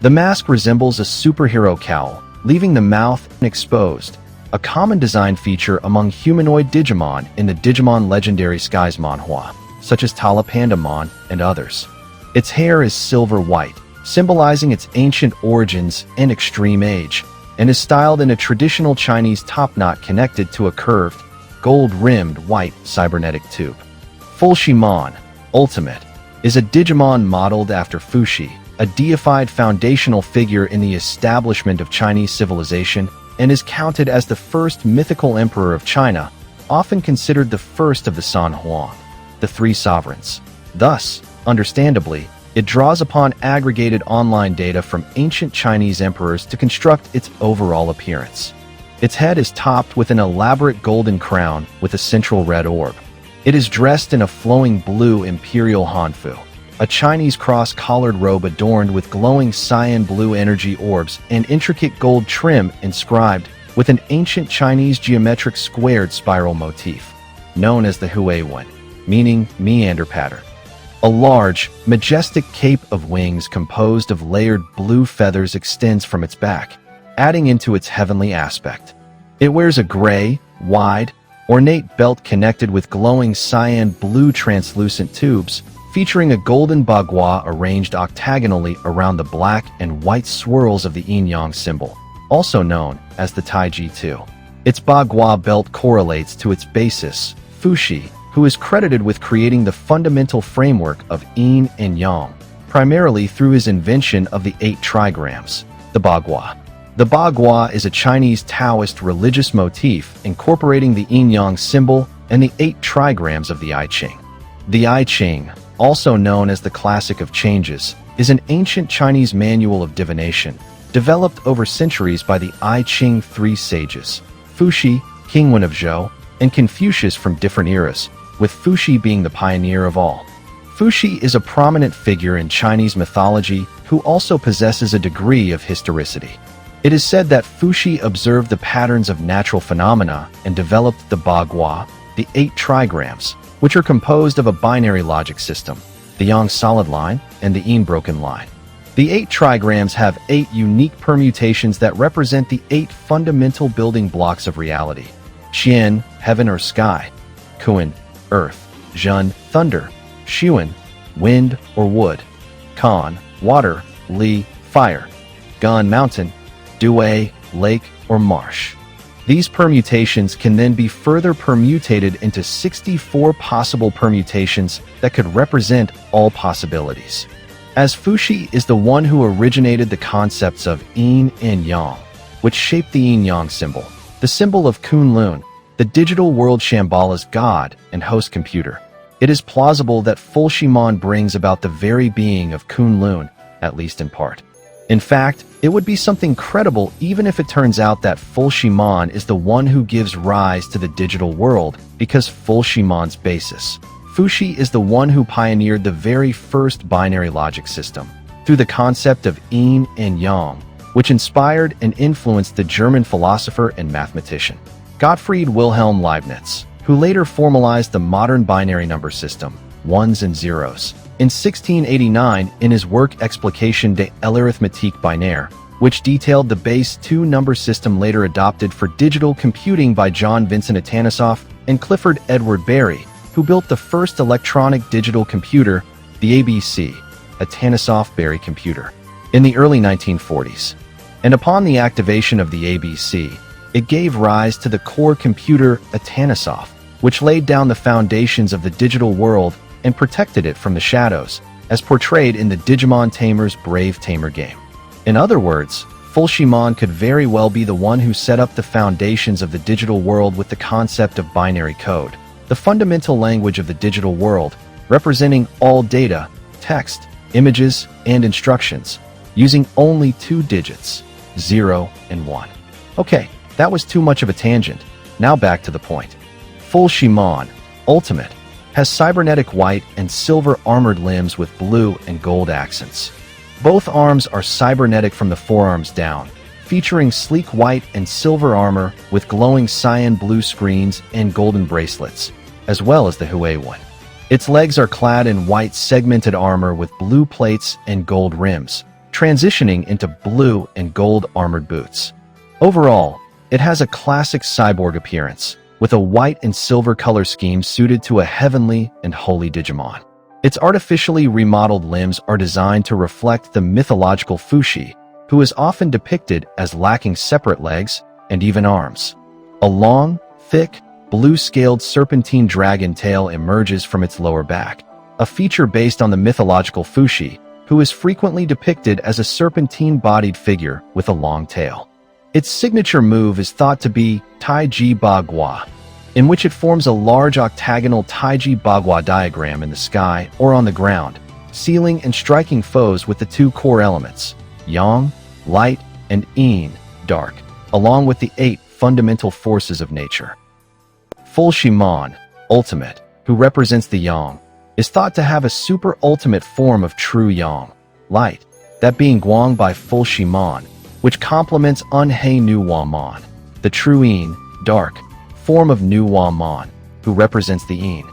[SPEAKER 1] The mask resembles a superhero cowl, leaving the mouth exposed, a common design feature among humanoid Digimon in the Digimon Legendary Skies mànhuà, such as TalaPandamon and others. Its hair is silver white, symbolizing its ancient origins and extreme age, and is styled in a traditional Chinese top knot connected to a curved, gold-rimmed white cybernetic tube. Fuximon, Ultimate, is a Digimon modeled after Fuxi, a deified foundational figure in the establishment of Chinese civilization, and is counted as the first mythical emperor of China, often considered the first of the Sānhuáng, the 3 sovereigns. Thus, understandably, it draws upon aggregated online data from ancient Chinese emperors to construct its overall appearance. Its head is topped with an elaborate golden crown with a central red orb. It is dressed in a flowing blue imperial hanfu, a Chinese cross-collared robe adorned with glowing cyan blue energy orbs and intricate gold trim inscribed with an ancient Chinese geometric squared spiral motif, known as the Zhihuohoumon, meaning meander pattern. A large, majestic cape of wings composed of layered blue feathers extends from its back, adding into its heavenly aspect. It wears a gray, wide, ornate belt connected with glowing cyan blue translucent tubes, featuring a golden bagua arranged octagonally around the black and white swirls of the yin-yang symbol, also known as the Taiji 2. Its bagua belt correlates to its basis, Fuxi, who is credited with creating the fundamental framework of yin and yang, primarily through his invention of the 8 trigrams, the bagua. The bagua is a Chinese Taoist religious motif incorporating the yin-yang symbol and the 8 trigrams of the I Ching. The I Ching, also known as the Classic of Changes, is an ancient Chinese manual of divination, developed over centuries by the I Ching 3 sages, Fuxi, King Wen of Zhou, and Confucius from different eras, with Fuxi being the pioneer of all. Fuxi is a prominent figure in Chinese mythology who also possesses a degree of historicity. It is said that Fuxi observed the patterns of natural phenomena and developed the bagua, the 8 trigrams, which are composed of a binary logic system, the yang solid line and the yin broken line. The 8 trigrams have 8 unique permutations that represent the 8 fundamental building blocks of reality: Xian, heaven or sky; Kuan, earth; Zhen, thunder; Xuan, wind or wood; Kan, water; Li, fire; Gun, mountain; Due, lake or marsh. These permutations can then be further permutated into 64 possible permutations that could represent all possibilities. As Fuxi is the one who originated the concepts of yin and yang, which shaped the yin-yang symbol, the symbol of Kunlun, the digital world Shambhala's god and host computer, it is plausible that Fuximon brings about the very being of Kunlun, at least in part. In fact, it would be something credible even if it turns out that Fuximon is the one who gives rise to the digital world, because Fuximon's basis, Fuxi, is the one who pioneered the very first binary logic system, through the concept of yin and yang, which inspired and influenced the German philosopher and mathematician Gottfried Wilhelm Leibniz, who later formalized the modern binary number system, ones and zeros, in 1689 in his work Explication de l'arithmétique binaire, which detailed the base 2 number system later adopted for digital computing by John Vincent Atanasoff and Clifford Edward Berry, who built the first electronic digital computer, the ABC, Atanasoff-Berry computer, in the early 1940s. And upon the activation of the ABC, it gave rise to the core computer Atanasoff, which laid down the foundations of the digital world and protected it from the shadows, as portrayed in the Digimon Tamer's Brave Tamer game. In other words, Fuximon could very well be the one who set up the foundations of the digital world with the concept of binary code, the fundamental language of the digital world, representing all data, text, images, and instructions, using only 2 digits, 0 and 1. Okay, that was too much of a tangent. Now back to the point. Fuximon, Ultimate, has cybernetic white and silver armored limbs with blue and gold accents. Both arms are cybernetic from the forearms down, featuring sleek white and silver armor with glowing cyan blue screens and golden bracelets, as well as the Zhihuohoumon. Its legs are clad in white segmented armor with blue plates and gold rims, transitioning into blue and gold armored boots. Overall, it has a classic cyborg appearance, with a white and silver color scheme suited to a heavenly and holy Digimon. Its artificially remodeled limbs are designed to reflect the mythological Fuxi, who is often depicted as lacking separate legs and even arms. A long, thick, blue-scaled serpentine dragon tail emerges from its lower back, a feature based on the mythological Fuxi, who is frequently depicted as a serpentine-bodied figure with a long tail. Its signature move is thought to be Taiji Bagua, in which it forms a large octagonal Taiji Bagua diagram in the sky or on the ground, sealing and striking foes with the 2 core elements, Yang, light, and Yin, dark, along with the 8 fundamental forces of nature. Fuximon, Ultimate, who represents the Yang, is thought to have a super ultimate form of true Yang, light, that being GuangbaiFuximon, which complements AnheiNuwamon, the true Yin, dark, form of Nuwamon, who represents the Yin.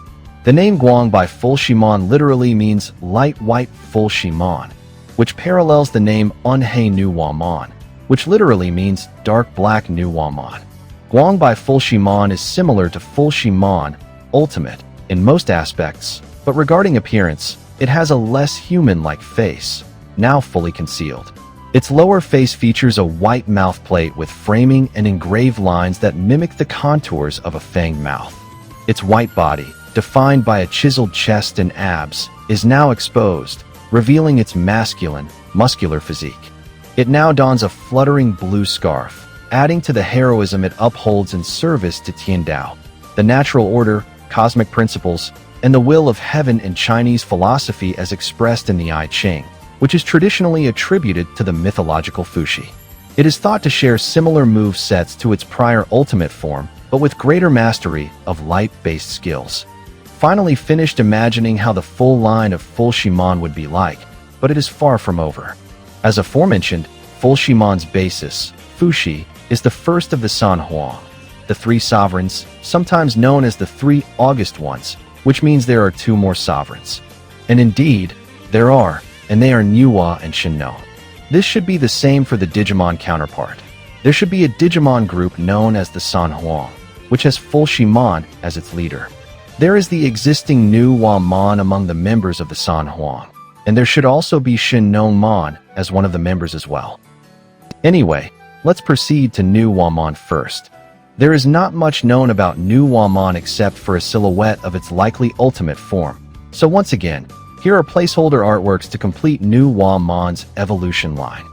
[SPEAKER 1] The name GuangbaiFuximon literally means light white Fuximon, which parallels the name AnheiNuwamon, which literally means dark black Nuwamon. GuangbaiFuximon is similar to Fuximon, Ultimate, in most aspects, but regarding appearance, it has a less human-like face, now fully concealed. Its lower face features a white mouth plate with framing and engraved lines that mimic the contours of a fanged mouth. Its white body, defined by a chiseled chest and abs, is now exposed, revealing its masculine, muscular physique. It now dons a fluttering blue scarf, adding to the heroism it upholds in service to Tiandao, the natural order, cosmic principles, and the will of heaven in Chinese philosophy as expressed in the I Ching, which is traditionally attributed to the mythological Fuxi. It is thought to share similar move sets to its prior ultimate form, but with greater mastery of light-based skills. Finally finished imagining how the full line of Fuximon would be like, but it is far from over. As aforementioned, Fuximon's basis, Fuxi, is the first of the Sānhuáng, the 3 sovereigns, sometimes known as the 3 August ones, which means there are 2 more sovereigns. And indeed, there are, and they are Nuwa and Shennong. This should be the same for the Digimon counterpart. There should be a Digimon group known as the Sānhuáng, which has Fuximon as its leader. There is the existing Nuwamon among the members of the Sānhuáng, and there should also be Shennongmon as one of the members as well. Anyway, let's proceed to Nuwamon first. There is not much known about Nuwamon except for a silhouette of its likely ultimate form. So once again, here are placeholder artworks to complete Nuwamon's evolution line.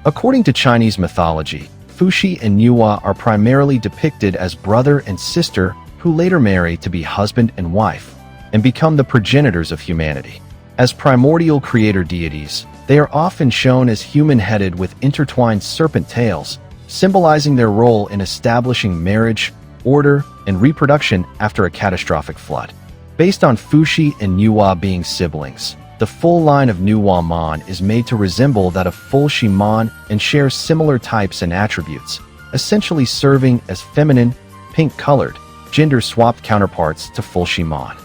[SPEAKER 1] According to Chinese mythology, Fuxi and Nuwa are primarily depicted as brother and sister who later marry to be husband and wife, and become the progenitors of humanity. As primordial creator deities, they are often shown as human-headed with intertwined serpent tails, symbolizing their role in establishing marriage, order, and reproduction after a catastrophic flood. Based on Fuxi and Nuwa being siblings, the full line of Nuwamon is made to resemble that of Fuximon and share similar types and attributes, essentially serving as feminine, pink-colored, gender-swapped counterparts to Fuximon.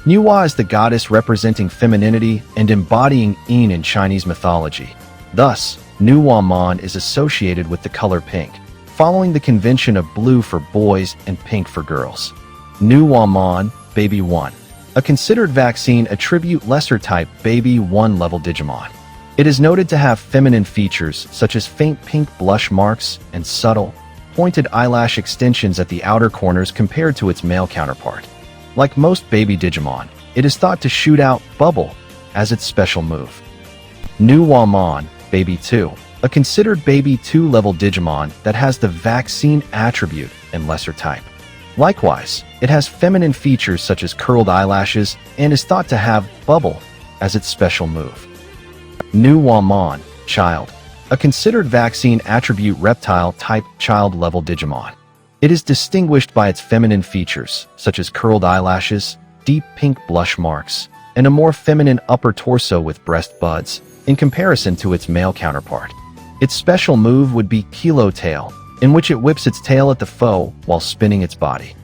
[SPEAKER 1] Nuwa is the goddess representing femininity and embodying Yin in Chinese mythology. Thus, Nuwamon is associated with the color pink, following the convention of blue for boys and pink for girls. Nuwamon, Baby 1. A considered vaccine attribute lesser-type Baby 1 level Digimon. It is noted to have feminine features such as faint pink blush marks and subtle, pointed eyelash extensions at the outer corners compared to its male counterpart. Like most baby Digimon, it is thought to shoot out Bubble as its special move. Nuwamon, Baby 2, a considered Baby 2 level Digimon that has the vaccine attribute and lesser type. Likewise, it has feminine features such as curled eyelashes and is thought to have Bubble as its special move. Nuwamon, Child, a considered vaccine attribute reptile type child level Digimon. It is distinguished by its feminine features such as curled eyelashes, deep pink blush marks, and a more feminine upper torso with breast buds in comparison to its male counterpart. Its special move would be Kilo Tail, in which it whips its tail at the foe while spinning its body.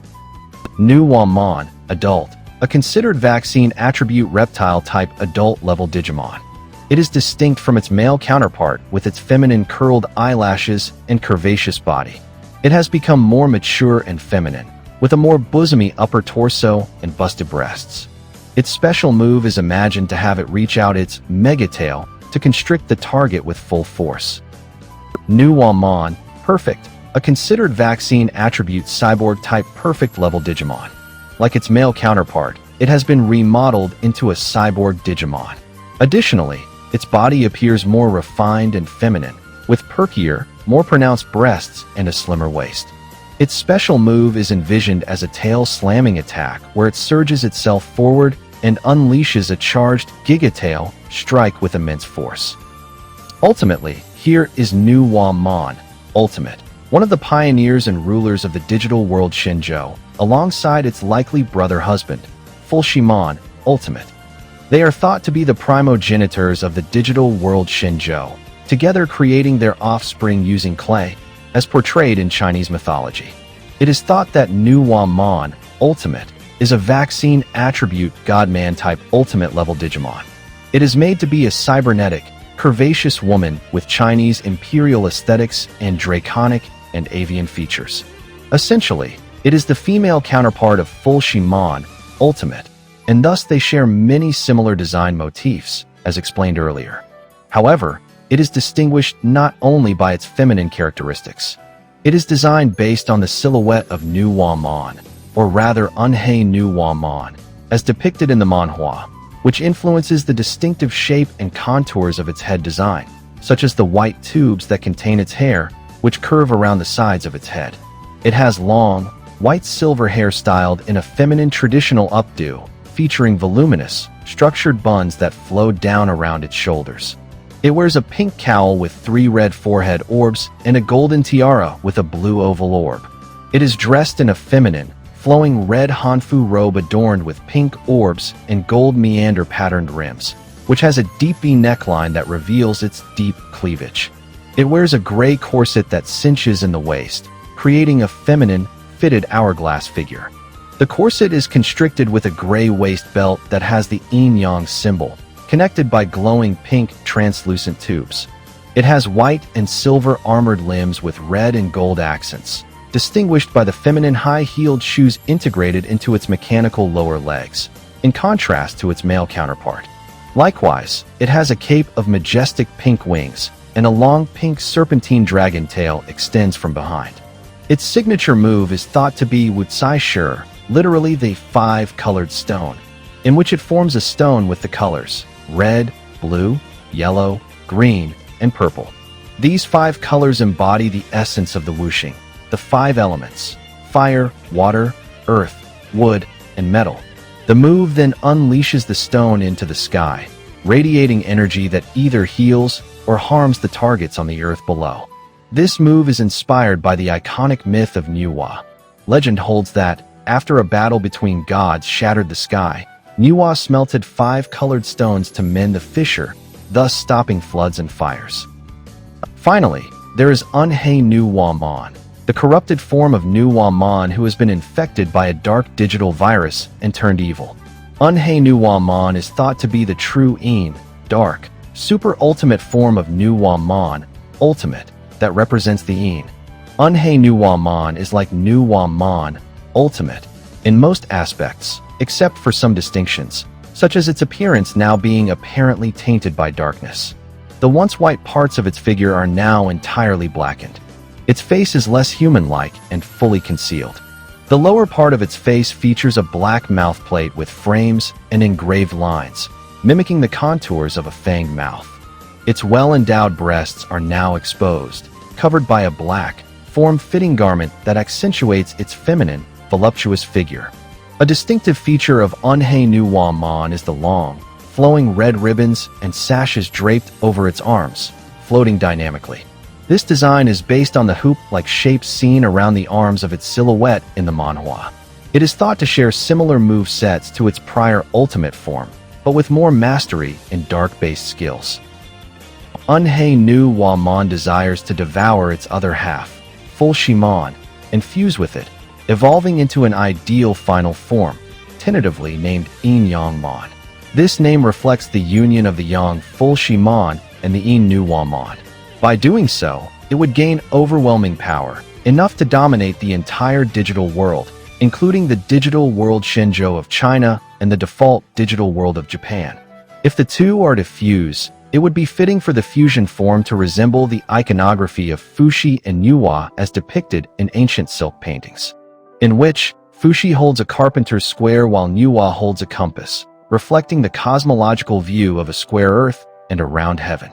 [SPEAKER 1] Nuwamon, Adult, a considered vaccine attribute reptile type adult level Digimon. It is distinct from its male counterpart with its feminine curled eyelashes and curvaceous body. It has become more mature and feminine, with a more bosomy upper torso and busted breasts. Its special move is imagined to have it reach out its mega tail to constrict the target with full force. Nuwamon, Perfect, a considered vaccine attribute cyborg type perfect level Digimon. Like its male counterpart, it has been remodeled into a cyborg Digimon. Additionally, its body appears more refined and feminine, with perkier, more pronounced breasts and a slimmer waist. Its special move is envisioned as a tail slamming attack where it surges itself forward and unleashes a charged Giga Tail strike with immense force. Ultimately, here is Nuwamon, Ultimate, one of the pioneers and rulers of the digital world Shenzhou, alongside its likely brother husband, Fuximon, Ultimate. They are thought to be the primogenitors of the digital world Shenzhou, together creating their offspring using clay, as portrayed in Chinese mythology. It is thought that Nuwamon, Ultimate, is a vaccine attribute Godman type Ultimate level Digimon. It is made to be a cybernetic, curvaceous woman with Chinese imperial aesthetics and draconic and avian features. Essentially, it is the female counterpart of Fuximon, Ultimate, and thus they share many similar design motifs, as explained earlier. However, it is distinguished not only by its feminine characteristics. It is designed based on the silhouette of Nuwamon, or rather AnheiNuwamon, as depicted in the mànhuà, which influences the distinctive shape and contours of its head design, such as the white tubes that contain its hair, which curve around the sides of its head. It has long, white silver hair styled in a feminine traditional updo, featuring voluminous, structured buns that flow down around its shoulders. It wears a pink cowl with 3 red forehead orbs and a golden tiara with a blue oval orb. It is dressed in a feminine, flowing red hanfu robe adorned with pink orbs and gold meander patterned rims, which has a deep V neckline that reveals its deep cleavage. It wears a gray corset that cinches in the waist, creating a feminine, fitted hourglass figure. The corset is constricted with a gray waist belt that has the yin-yang symbol, connected by glowing pink, translucent tubes. It has white and silver armored limbs with red and gold accents, distinguished by the feminine high-heeled shoes integrated into its mechanical lower legs, in contrast to its male counterpart. Likewise, it has a cape of majestic pink wings, and a long pink serpentine dragon tail extends from behind. Its signature move is thought to be Wutsai Shi, literally the 5-colored stone, in which it forms a stone with the colors red, blue, yellow, green, and purple. These 5 colors embody the essence of the wuxing, the 5 elements: fire, water, earth, wood, and metal. The move then unleashes the stone into the sky, radiating energy that either heals or harms the targets on the earth below. This move is inspired by the iconic myth of Nuwa. Legend holds that, after a battle between gods shattered the sky, Nuwa smelted 5 colored stones to mend the fissure, thus stopping floods and fires. Finally, there is AnheiNuwamon, the corrupted form of Nuwamon who has been infected by a dark digital virus and turned evil. AnheiNuwamon is thought to be the true dark, super ultimate form of Nuwamon, Ultimate, that represents the Yin. AnheiNuwamon is like Nuwamon, Ultimate, in most aspects, except for some distinctions, such as its appearance now being apparently tainted by darkness. The once white parts of its figure are now entirely blackened. Its face is less human-like and fully concealed. The lower part of its face features a black mouthplate with frames and engraved lines, mimicking the contours of a fanged mouth. Its well-endowed breasts are now exposed, covered by a black, form-fitting garment that accentuates its feminine, voluptuous figure. A distinctive feature of AnheiNuwamon is the long, flowing red ribbons and sashes draped over its arms, floating dynamically. This design is based on the hoop-like shape seen around the arms of its silhouette in the mànhuà. It is thought to share similar move sets to its prior ultimate form, but with more mastery in dark-based skills. AnheiNuwamon desires to devour its other half, Fuximon, and fuse with it, evolving into an ideal final form, tentatively named Yinyangmon. This name reflects the union of the yang Fuximon and the AnheiNuwamon. By doing so, it would gain overwhelming power, enough to dominate the entire digital world, including the digital world Shenzhou of China and the default digital world of Japan. If the two are to fuse, it would be fitting for the fusion form to resemble the iconography of Fuxi and Nuwa as depicted in ancient silk paintings, in which Fuxi holds a carpenter's square while Nuwa holds a compass, reflecting the cosmological view of a square earth and a round heaven.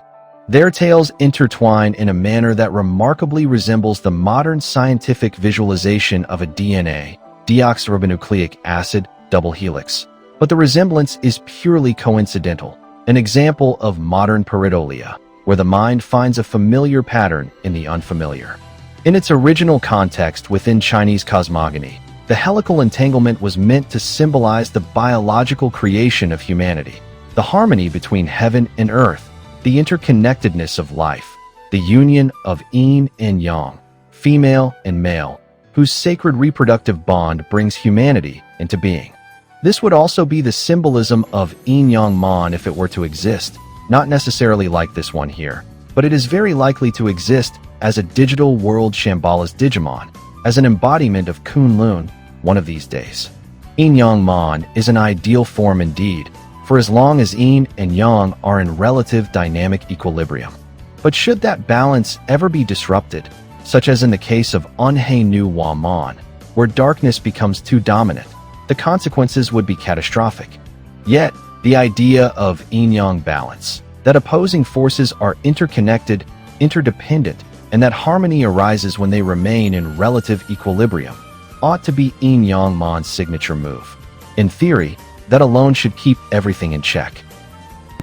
[SPEAKER 1] Their tales intertwine in a manner that remarkably resembles the modern scientific visualization of a DNA, deoxyribonucleic acid, double helix. But the resemblance is purely coincidental, an example of modern pareidolia, where the mind finds a familiar pattern in the unfamiliar. In its original context within Chinese cosmogony, the helical entanglement was meant to symbolize the biological creation of humanity, the harmony between heaven and earth, the interconnectedness of life, the union of yin and yang, female and male, whose sacred reproductive bond brings humanity into being. This would also be the symbolism of Yinyangmon if it were to exist, not necessarily like this one here, but it is very likely to exist as a digital world Shambhala's Digimon, as an embodiment of Kunlun one of these days. Yinyangmon is an ideal form indeed, for as long as yin and yang are in relative dynamic equilibrium. But should that balance ever be disrupted, such as in the case of AnheiNuwamon, where darkness becomes too dominant, the consequences would be catastrophic. Yet, the idea of yin-yang balance, that opposing forces are interconnected, interdependent, and that harmony arises when they remain in relative equilibrium, ought to be Yinyangmon's signature move. In theory, that alone should keep everything in check.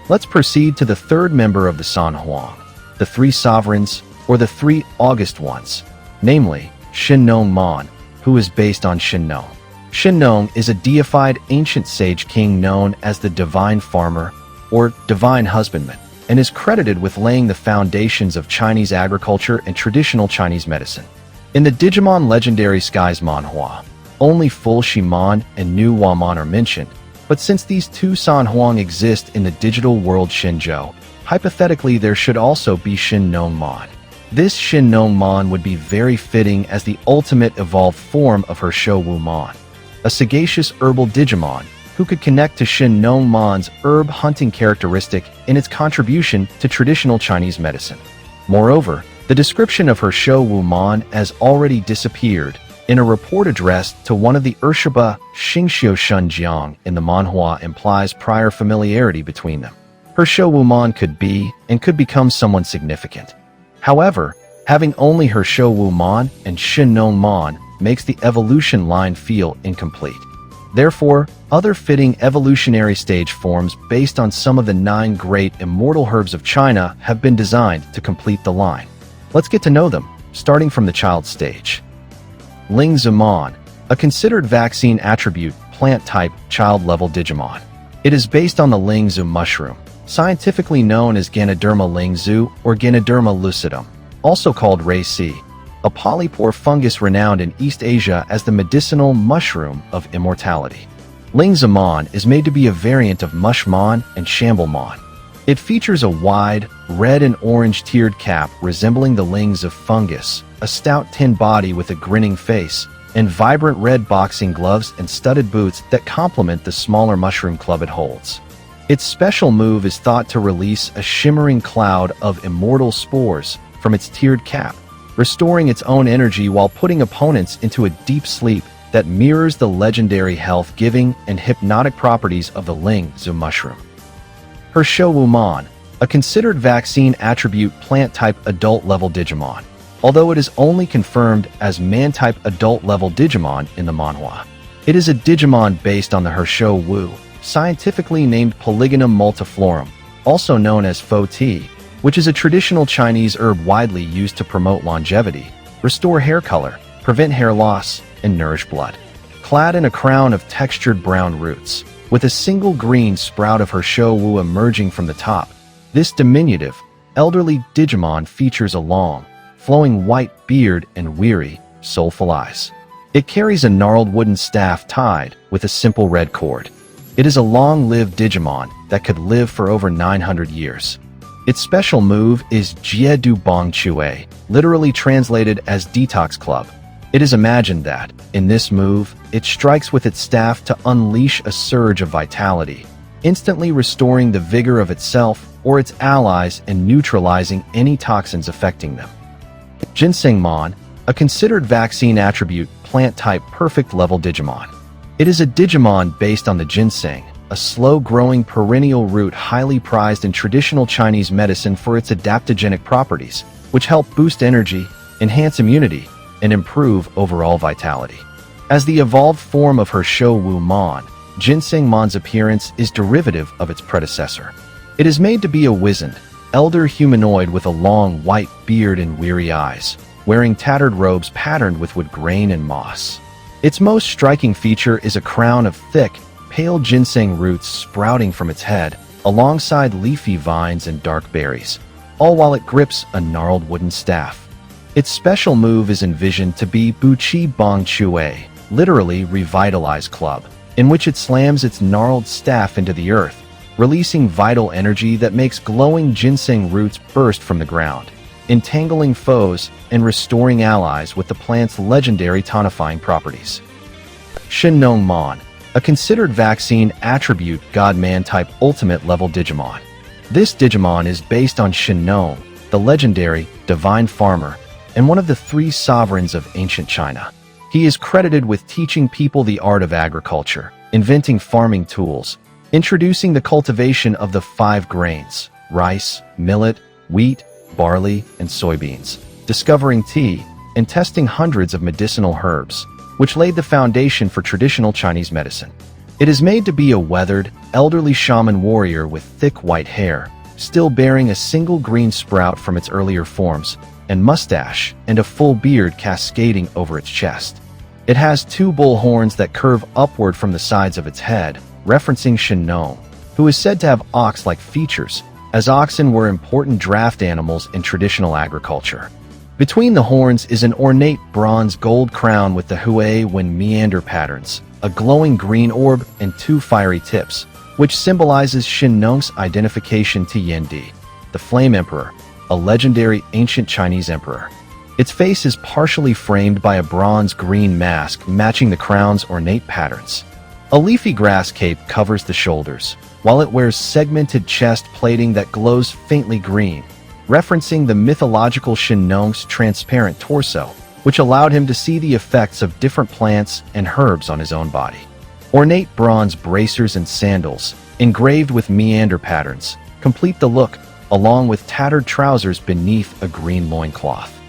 [SPEAKER 1] Let's proceed to the third member of the Sānhuáng, the three sovereigns, or the three august ones, namely Shennongmon, who is based on Shennong. Shennong is a deified ancient sage king known as the Divine Farmer, or Divine Husbandman, and is credited with laying the foundations of Chinese agriculture and traditional Chinese medicine. In the Digimon Legendary Skies manhwa, only Fuximon and Nuwamon are mentioned, but since these two Sānhuáng exist in the digital world Shenzhou, hypothetically there should also be Shennongmon. This Shennongmon would be very fitting as the ultimate evolved form of Heshouwumon, a sagacious herbal Digimon who could connect to Shennongmon's herb hunting characteristic in its contribution to traditional Chinese medicine. Moreover, the description of Heshouwumon has already disappeared in a report addressed to one of the Èrshíbā Xīngxiù Shénjiāng in the manhwa implies prior familiarity between them. Heshouwumon could be and could become someone significant. However, having only Heshouwumon and Shennongmon makes the evolution line feel incomplete. Therefore, other fitting evolutionary stage forms based on some of the 9 great immortal herbs of China have been designed to complete the line. Let's get to know them, starting from the child stage. Lingzhimon, a considered vaccine attribute, plant-type, child-level Digimon. It is based on the Lingzhu mushroom, scientifically known as Ganoderma lingzhu or Ganoderma lucidum, also called Rei-Si, a polypore fungus renowned in East Asia as the medicinal mushroom of immortality. Lingzhimon is made to be a variant of Mushmon and Shamblemon. It features a wide, red and orange tiered cap resembling the lings of fungus, a stout tin body with a grinning face, and vibrant red boxing gloves and studded boots that complement the smaller mushroom club it holds. Its special move is thought to release a shimmering cloud of immortal spores from its tiered cap, restoring its own energy while putting opponents into a deep sleep that mirrors the legendary health-giving and hypnotic properties of the Lingzhimon mushroom. Heshouwumon, a considered vaccine attribute plant-type adult-level Digimon, although it is only confirmed as man-type adult-level Digimon in the manhwa. It is a Digimon based on the Heshouwu, scientifically named Polygonum multiflorum, also known as Fo Tea, which is a traditional Chinese herb widely used to promote longevity, restore hair color, prevent hair loss, and nourish blood. Clad in a crown of textured brown roots, with a single green sprout of Heshouwu emerging from the top, this diminutive, elderly Digimon features a long, flowing white beard and weary, soulful eyes. It carries a gnarled wooden staff tied with a simple red cord. It is a long-lived Digimon that could live for over 900 years. Its special move is Jiedu Bong Chue, literally translated as Detox Club. It is imagined that, in this move, it strikes with its staff to unleash a surge of vitality, instantly restoring the vigor of itself or its allies and neutralizing any toxins affecting them. Ginsengmon, a considered vaccine attribute plant-type perfect-level Digimon. It is a Digimon based on the ginseng, a slow-growing perennial root highly prized in traditional Chinese medicine for its adaptogenic properties, which help boost energy, enhance immunity, and improve overall vitality. As the evolved form of Heshouwumon, Ginsengmon's appearance is derivative of its predecessor. It is made to be a wizened, elder humanoid with a long white beard and weary eyes, wearing tattered robes patterned with wood grain and moss. Its most striking feature is a crown of thick, pale ginseng roots sprouting from its head, alongside leafy vines and dark berries, all while it grips a gnarled wooden staff. Its special move is envisioned to be Buqi Bong Chue, literally Revitalize Club, in which it slams its gnarled staff into the earth, releasing vital energy that makes glowing ginseng roots burst from the ground, entangling foes and restoring allies with the plant's legendary tonifying properties. Shennongmon, a considered vaccine attribute God-Man type ultimate level Digimon. This Digimon is based on Shennong, the legendary divine farmer, and one of the three sovereigns of ancient China. He is credited with teaching people the art of agriculture, inventing farming tools, introducing the cultivation of the 5 grains, rice, millet, wheat, barley, and soybeans, discovering tea, and testing hundreds of medicinal herbs, which laid the foundation for traditional Chinese medicine. It is made to be a weathered, elderly shaman warrior with thick white hair, still bearing a single green sprout from its earlier forms, and mustache, and a full beard cascading over its chest. It has 2 bull horns that curve upward from the sides of its head, referencing Shennong, who is said to have ox-like features, as oxen were important draft animals in traditional agriculture. Between the horns is an ornate bronze gold crown with the Huiwen meander patterns, a glowing green orb, and 2 fiery tips, which symbolizes Shennong's identification to Yendi, the Flame Emperor, a legendary ancient Chinese emperor. Its face is partially framed by a bronze green mask matching the crown's ornate patterns. A leafy grass cape covers the shoulders, while it wears segmented chest plating that glows faintly green, referencing the mythological Shennong's transparent torso, which allowed him to see the effects of different plants and herbs on his own body. Ornate bronze bracers and sandals, engraved with meander patterns, complete the look, along with tattered trousers beneath a green loincloth.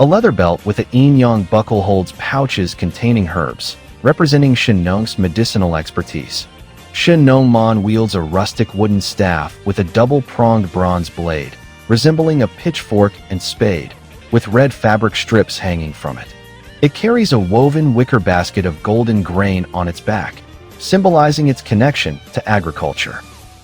[SPEAKER 1] A leather belt with a yin-yang buckle holds pouches containing herbs, representing Shennong's medicinal expertise. Shennongmon wields a rustic wooden staff with a double-pronged bronze blade, resembling a pitchfork and spade, with red fabric strips hanging from it. It carries a woven wicker basket of golden grain on its back, symbolizing its connection to agriculture.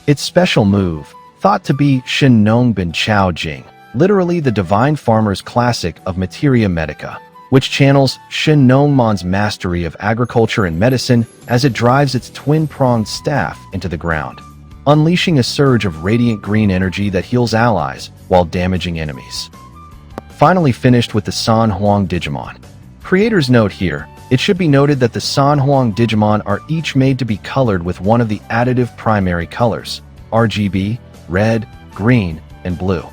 [SPEAKER 1] Its special move, thought to be Shennongbin Chao Jing, literally the divine farmer's classic of materia medica, which channels Shennongmon's mastery of agriculture and medicine as it drives its twin-pronged staff into the ground, unleashing a surge of radiant green energy that heals allies while damaging enemies. Finally finished with the Sānhuáng Digimon. Creators note here, it should be noted that the Sānhuáng Digimon are each made to be colored with one of the additive primary colors, RGB, red, green, and blue.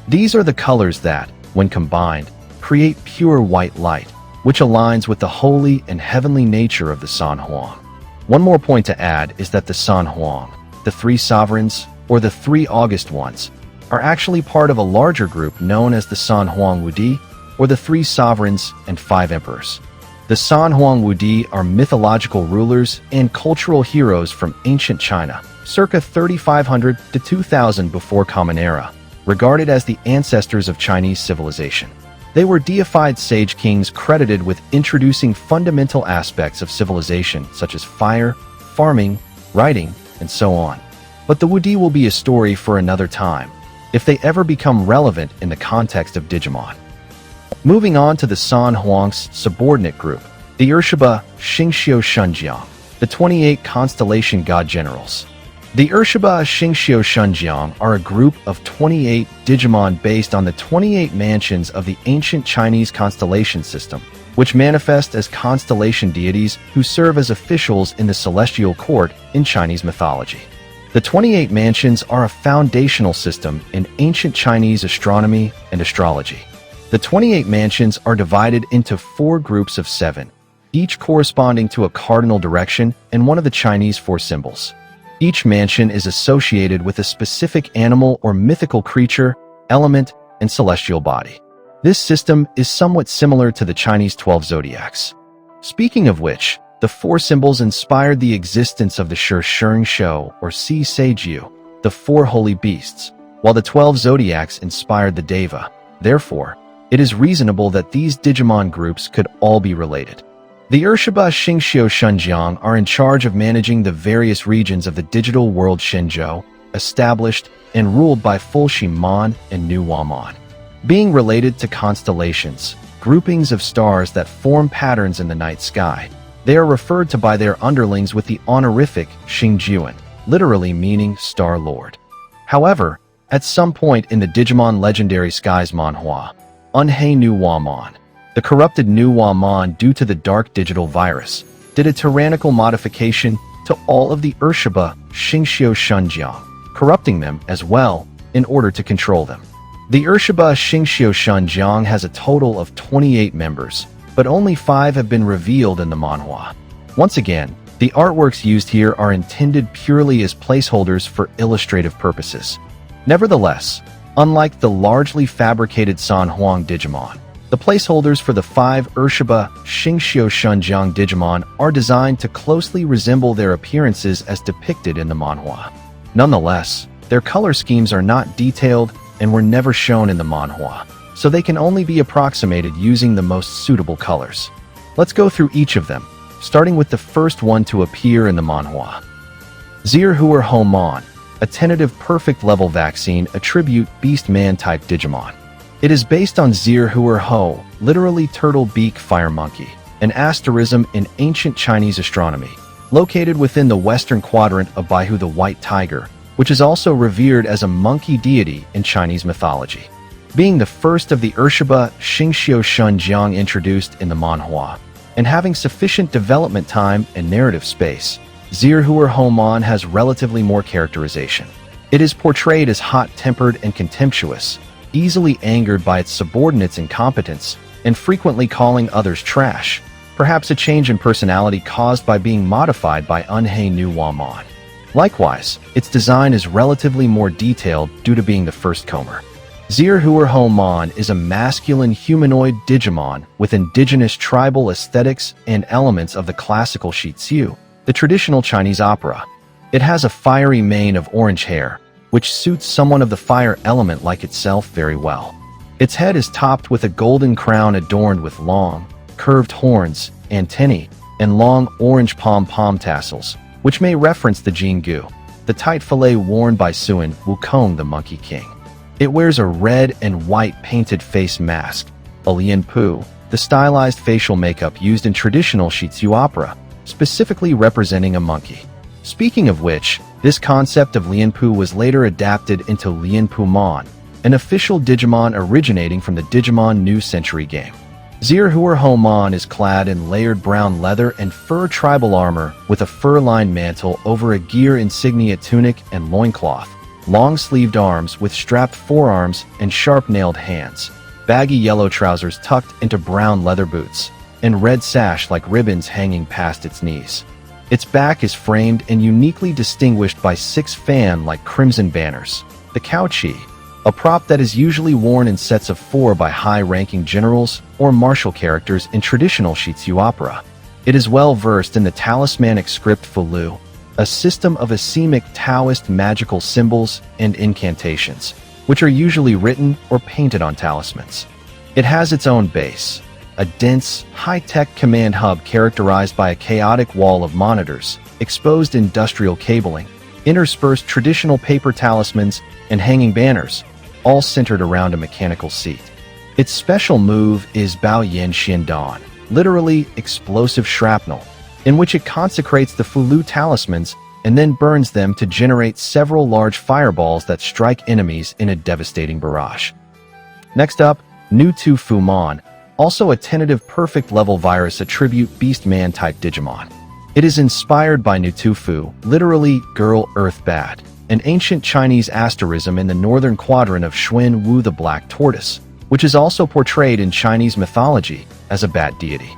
[SPEAKER 1] These are the colors that, when combined, create pure white light, which aligns with the holy and heavenly nature of the Sānhuáng. One more point to add is that the Sānhuáng, the three sovereigns, or the three august ones, are actually part of a larger group known as the Sānhuáng Wudi, or the three sovereigns and five emperors. The Sānhuáng Wudi are mythological rulers and cultural heroes from ancient China, circa 3500 to 2000 before Common Era, regarded as the ancestors of Chinese civilization. They were deified sage kings credited with introducing fundamental aspects of civilization such as fire, farming, writing, and so on. But the Wudi will be a story for another time, if they ever become relevant in the context of Digimon. Moving on to the Sānhuāng's subordinate group, the Èrshíbā Xīngxiù Shénjiāng, the 28 constellation god generals. The Èrshíbā Xīngxiù Shénjiāng are a group of 28 Digimon based on the 28 mansions of the ancient Chinese constellation system, which manifest as constellation deities who serve as officials in the celestial court in Chinese mythology. The 28 mansions are a foundational system in ancient Chinese astronomy and astrology. The 28 mansions are divided into 4 groups of 7, each corresponding to a cardinal direction and one of the Chinese 4 symbols. Each mansion is associated with a specific animal or mythical creature, element, and celestial body. This system is somewhat similar to the Chinese 12 zodiacs. Speaking of which, the 4 symbols inspired the existence of the Shou or Si Seiju, the 4 holy beasts, while the 12 zodiacs inspired the Deva. Therefore, it is reasonable that these Digimon groups could all be related. The Èrshíbā Xīngxiù Shénjiāng are in charge of managing the various regions of the digital world Shenzhou, established and ruled by Fuximon and Nuwamon. Being related to constellations, groupings of stars that form patterns in the night sky, they are referred to by their underlings with the honorific Xingjiuan, literally meaning Star Lord. However, at some point in the Digimon Legendary Skies mànhuà, AnheiNuwamon, the corrupted Nuwamon due to the dark digital virus, did a tyrannical modification to all of the Èrshíbā Xīngxiù Shénjiāng, corrupting them as well in order to control them. The Èrshíbā Xīngxiù Shénjiāng has a total of 28 members, but only 5 have been revealed in the manhwa. Once again, the artworks used here are intended purely as placeholders for illustrative purposes. Nevertheless, unlike the largely fabricated Sānhuáng Digimon, the placeholders for the 5 Èrshíbā Xīngxiù Shénjiāng Digimon are designed to closely resemble their appearances as depicted in the manhwa. Nonetheless, their color schemes are not detailed and were never shown in the manhwa, so they can only be approximated using the most suitable colors. Let's go through each of them, starting with the first one to appear in the manhwa. Zhihuohoumon, a tentative perfect level vaccine attribute beast-man-type Digimon. It is based on Zhihuohou, literally turtle beak fire monkey, an asterism in ancient Chinese astronomy, located within the western quadrant of Baihu the White Tiger, which is also revered as a monkey deity in Chinese mythology. Being the first of the Èrshíbā Xīngxiù Shénjiāng introduced in the manhwa, and having sufficient development time and narrative space, Zhihuohoumon has relatively more characterization. It is portrayed as hot-tempered and contemptuous, easily angered by its subordinates' incompetence, and frequently calling others trash, perhaps a change in personality caused by being modified by AnheiNuwamon. Likewise, its design is relatively more detailed due to being the first comer. Zhihuohoumon is a masculine humanoid Digimon with indigenous tribal aesthetics and elements of the classical Shizu, the traditional Chinese opera. It has a fiery mane of orange hair, which suits someone of the fire element like itself very well. Its head is topped with a golden crown adorned with long, curved horns, antennae, and long orange pom-pom tassels, which may reference the Jingu, the tight fillet worn by Suan Wukong the Monkey King. It wears a red and white painted face mask, a lianpu, the stylized facial makeup used in traditional Shizu opera, specifically representing a monkey. Speaking of which, this concept of lianpu was later adapted into Lianpumon, an official Digimon originating from the Digimon New Century game. Zhihuohoumon is clad in layered brown leather and fur tribal armor with a fur-lined mantle over a gear insignia tunic and loincloth, long-sleeved arms with strapped forearms and sharp-nailed hands, baggy yellow trousers tucked into brown leather boots, and red sash like ribbons hanging past its knees. Its back is framed and uniquely distinguished by 6 fan-like crimson banners. The Caoqi, a prop that is usually worn in sets of 4 by high-ranking generals or martial characters in traditional Shitsu opera. It is well versed in the talismanic script Fulu, a system of asemic Taoist magical symbols and incantations, which are usually written or painted on talismans. It has its own base, a dense, high-tech command hub characterized by a chaotic wall of monitors, exposed industrial cabling, interspersed traditional paper talismans, and hanging banners, all centered around a mechanical seat. Its special move is Bao Yin Xiandan, literally explosive shrapnel, in which it consecrates the Fulu talismans and then burns them to generate several large fireballs that strike enemies in a devastating barrage. Next up, Nutufumon, also a tentative perfect level virus attribute beast-man type Digimon. It is inspired by Nutufu, literally girl earth bat, an ancient Chinese asterism in the northern quadrant of Xuanwu the Black Tortoise, which is also portrayed in Chinese mythology as a bat deity.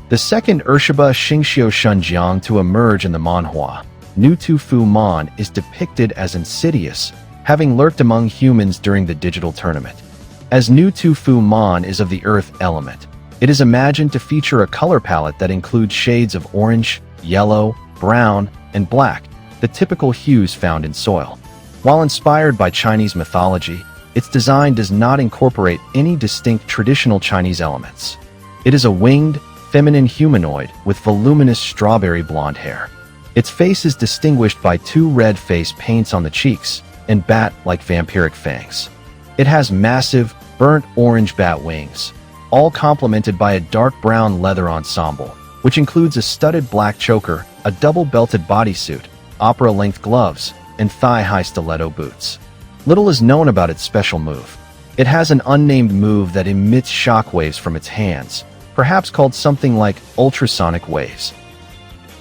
[SPEAKER 1] The second Èrshíbā Xīngxiù Shénjiāng to emerge in the manhua, Nutufumon, is depicted as insidious, having lurked among humans during the digital tournament. As Nutufumon is of the earth element, it is imagined to feature a color palette that includes shades of orange, yellow, brown, and black, the typical hues found in soil. While inspired by Chinese mythology, its design does not incorporate any distinct traditional Chinese elements. It is a winged, feminine humanoid with voluminous strawberry blonde hair. Its face is distinguished by 2 red face paints on the cheeks and bat-like vampiric fangs. It has massive, burnt orange bat wings, all complemented by a dark brown leather ensemble, which includes a studded black choker, a double-belted bodysuit, opera-length gloves, and thigh-high stiletto boots. Little is known about its special move. It has an unnamed move that emits shockwaves from its hands, perhaps called something like ultrasonic waves.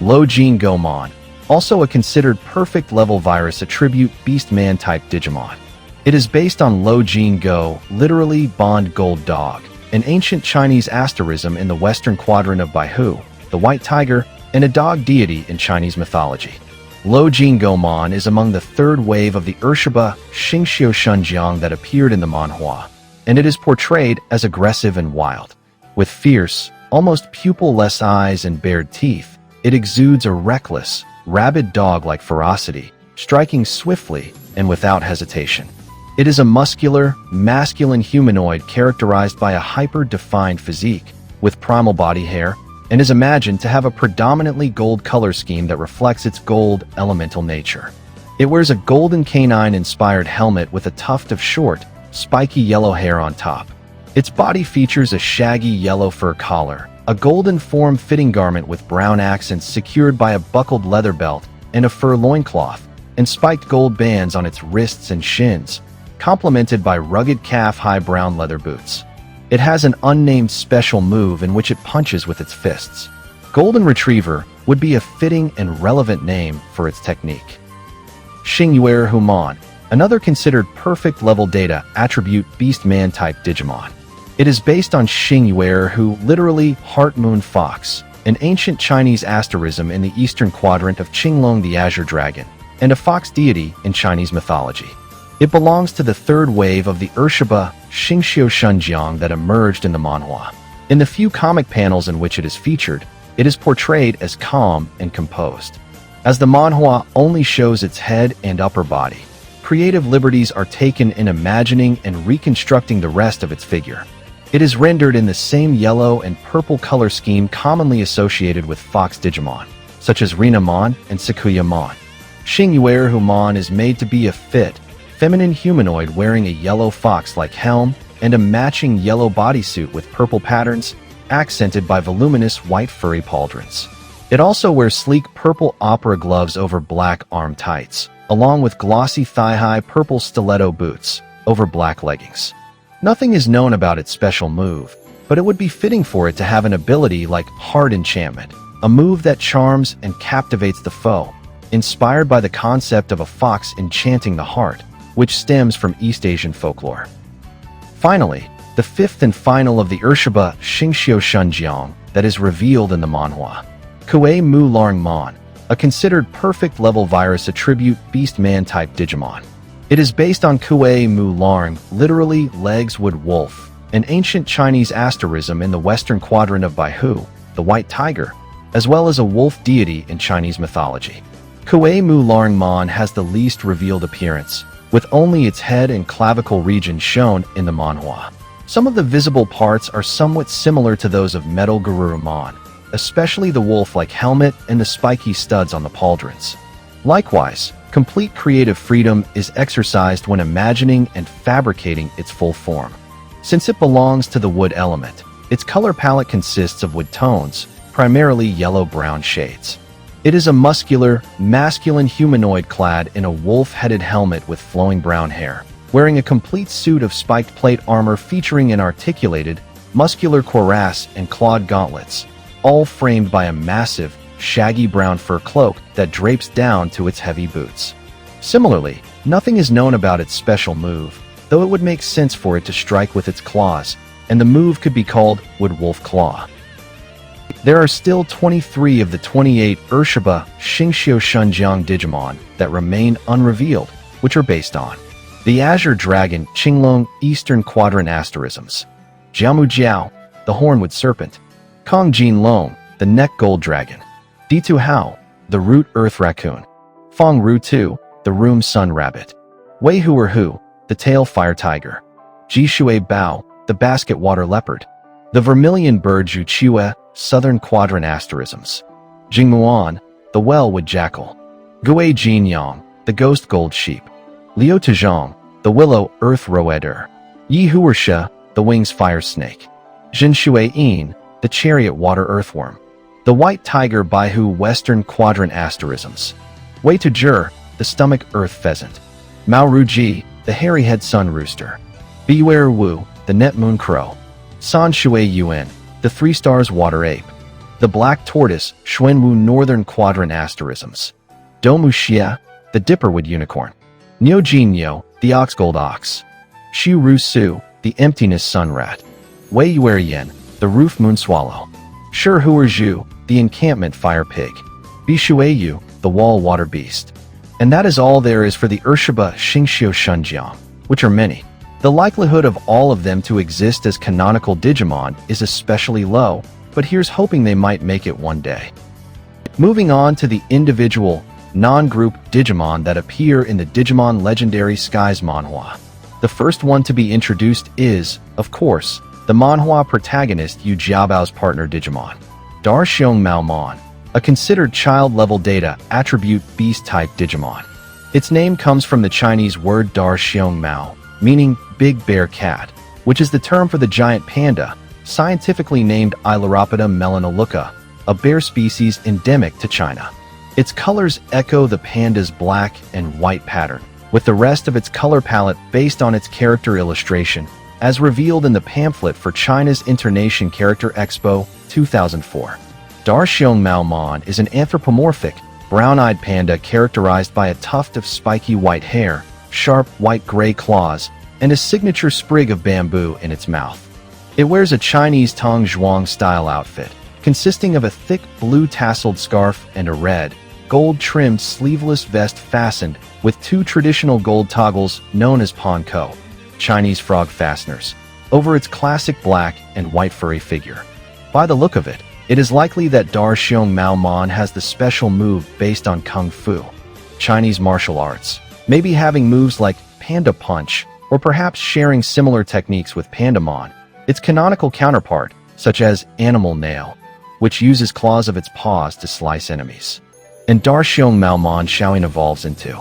[SPEAKER 1] Loujingoumon, also a considered perfect level virus attribute beast-man type Digimon. It is based on Loujingo, literally Bond Gold Dog, an ancient Chinese asterism in the western quadrant of Baihu, the white tiger, and a dog deity in Chinese mythology. Loujingoumon is among the 3rd wave of the Èrshíbā Xīngxiù Shénjiāng that appeared in the manhua, and it is portrayed as aggressive and wild. With fierce, almost pupil-less eyes and bared teeth, it exudes a reckless, rabid dog-like ferocity, striking swiftly and without hesitation. It is a muscular, masculine humanoid characterized by a hyper-defined physique, with primal body hair, and is imagined to have a predominantly gold color scheme that reflects its gold elemental nature. It wears a golden canine-inspired helmet with a tuft of short, spiky yellow hair on top. Its body features a shaggy yellow fur collar, a golden form-fitting garment with brown accents secured by a buckled leather belt and a fur loincloth, and spiked gold bands on its wrists and shins, complemented by rugged calf-high brown leather boots. It has an unnamed special move in which it punches with its fists. Golden Retriever would be a fitting and relevant name for its technique. Xinyuehumon, another considered perfect level data attribute beast-man type Digimon. It is based on Xinyuehu, literally Heart Moon Fox, an ancient Chinese asterism in the eastern quadrant of Qinglong the Azure Dragon, and a fox deity in Chinese mythology. It belongs to the 3rd wave of the Èrshíbā Xīngxiù Shénjiāng that emerged in the manhua. In the few comic panels in which it is featured, it is portrayed as calm and composed. As the manhua only shows its head and upper body, creative liberties are taken in imagining and reconstructing the rest of its figure. It is rendered in the same yellow and purple color scheme commonly associated with fox Digimon, such as Renamon and Suannimon. Xinyuehumon is made to be a fit, feminine humanoid wearing a yellow fox-like helm and a matching yellow bodysuit with purple patterns, accented by voluminous white furry pauldrons. It also wears sleek purple opera gloves over black arm tights, along with glossy thigh-high purple stiletto boots over black leggings. Nothing is known about its special move, but it would be fitting for it to have an ability like Heart Enchantment, a move that charms and captivates the foe, inspired by the concept of a fox enchanting the heart, which stems from East Asian folklore. Finally, the 5th and final of the Èrshíbā Xīngxiù Shénjiāng, that is revealed in the manhwa. Kuimulangmon, a considered perfect level virus attribute beast-man type Digimon. It is based on Kuimulang, literally legs wood wolf, an ancient Chinese asterism in the western quadrant of Baihu, the white tiger, as well as a wolf deity in Chinese mythology. Kuimulangmon has the least revealed appearance, with only its head and clavicle region shown in the manhwa. Some of the visible parts are somewhat similar to those of Metal Garurumon, especially the wolf-like helmet and the spiky studs on the pauldrons. Likewise, complete creative freedom is exercised when imagining and fabricating its full form. Since it belongs to the wood element, its color palette consists of wood tones, primarily yellow-brown shades. It is a muscular, masculine humanoid clad in a wolf-headed helmet with flowing brown hair, wearing a complete suit of spiked plate armor featuring an articulated, muscular cuirass and clawed gauntlets, all framed by a massive, shaggy brown fur cloak that drapes down to its heavy boots. Similarly, nothing is known about its special move, though it would make sense for it to strike with its claws, and the move could be called Wood Wolf Claw. There are still 23 of the 28 Èrshíbā Xīngxiù Shénjiāng Digimon that remain unrevealed, which are based on the Azure Dragon Qinglong Eastern Quadrant asterisms, Jiamu Jiao, the Hornwood Serpent, Kong Jin Long, the Neck Gold Dragon, Ditu Hao, the Root Earth Raccoon, Fong Ru Tu, the Room Sun Rabbit, Wei Hu Hu, the Tail Fire Tiger, Jishui Bao, the Basket Water Leopard, the Vermilion Bird Zhuqiue Southern Quadrant asterisms, Jingmuan, the Wellwood Jackal, Gui Jinyang, the Ghost Gold Sheep, Liu Tezhong, the Willow Earth Roeder, Yi Huersha, the Wings Fire Snake, Jinshihoumon, the Chariot Water Earthworm, the White Tiger Baihu Western Quadrant asterisms, Wei Tujur, the Stomach Earth Pheasant, Mao Ruji, the Hairy Head Sun Rooster, Beware Wu, the Net Moon Crow, San Shui Yuan, the Three Stars Water Ape, the Black Tortoise Xuanwu Northern Quadrant asterisms, Domu Xia, the Dipperwood Unicorn, Niu Jinyo, the Oxgold Ox, Xu Ru Su, the Emptiness Sun Rat, Wei Yuer Yen, the Roof Moon Swallow, Shi Huer Zhu, the Encampment Fire Pig, Bishuayu, the Wall Water Beast. And that is all there is for the Èrshíbā Xīngxiù Shénjiāng, which are many. The likelihood of all of them to exist as canonical Digimon is especially low, but here's hoping they might make it one day. Moving on to the individual, non-group Digimon that appear in the Digimon Legendary Skies manhwa. The first one to be introduced is, of course, the manhwa protagonist Yu Jiabao's partner Digimon, Daxiongmaomon, a considered child-level data attribute beast-type Digimon. Its name comes from the Chinese word Daxiongmao, meaning big bear cat, which is the term for the giant panda, scientifically named Ailuropoda melanoluca, a bear species endemic to China. Its colors echo the panda's black and white pattern, with the rest of its color palette based on its character illustration, as revealed in the pamphlet for China's Internation Character Expo 2004. Daxiongmaomon is an anthropomorphic, brown-eyed panda characterized by a tuft of spiky white hair, sharp white-gray claws, and a signature sprig of bamboo in its mouth. It wears a Chinese Tong Zhuang-style outfit, consisting of a thick blue tasseled scarf and a red, gold-trimmed sleeveless vest fastened with two traditional gold toggles known as panko, Chinese frog fasteners, over its classic black and white furry figure. By the look of it, it is likely that Daxiongmaomon has the special move based on Kung Fu, Chinese martial arts, maybe having moves like Panda Punch, or perhaps sharing similar techniques with Pandamon, its canonical counterpart, such as Animal Nail, which uses claws of its paws to slice enemies. And Daxiongmaomon Xiaoyin evolves into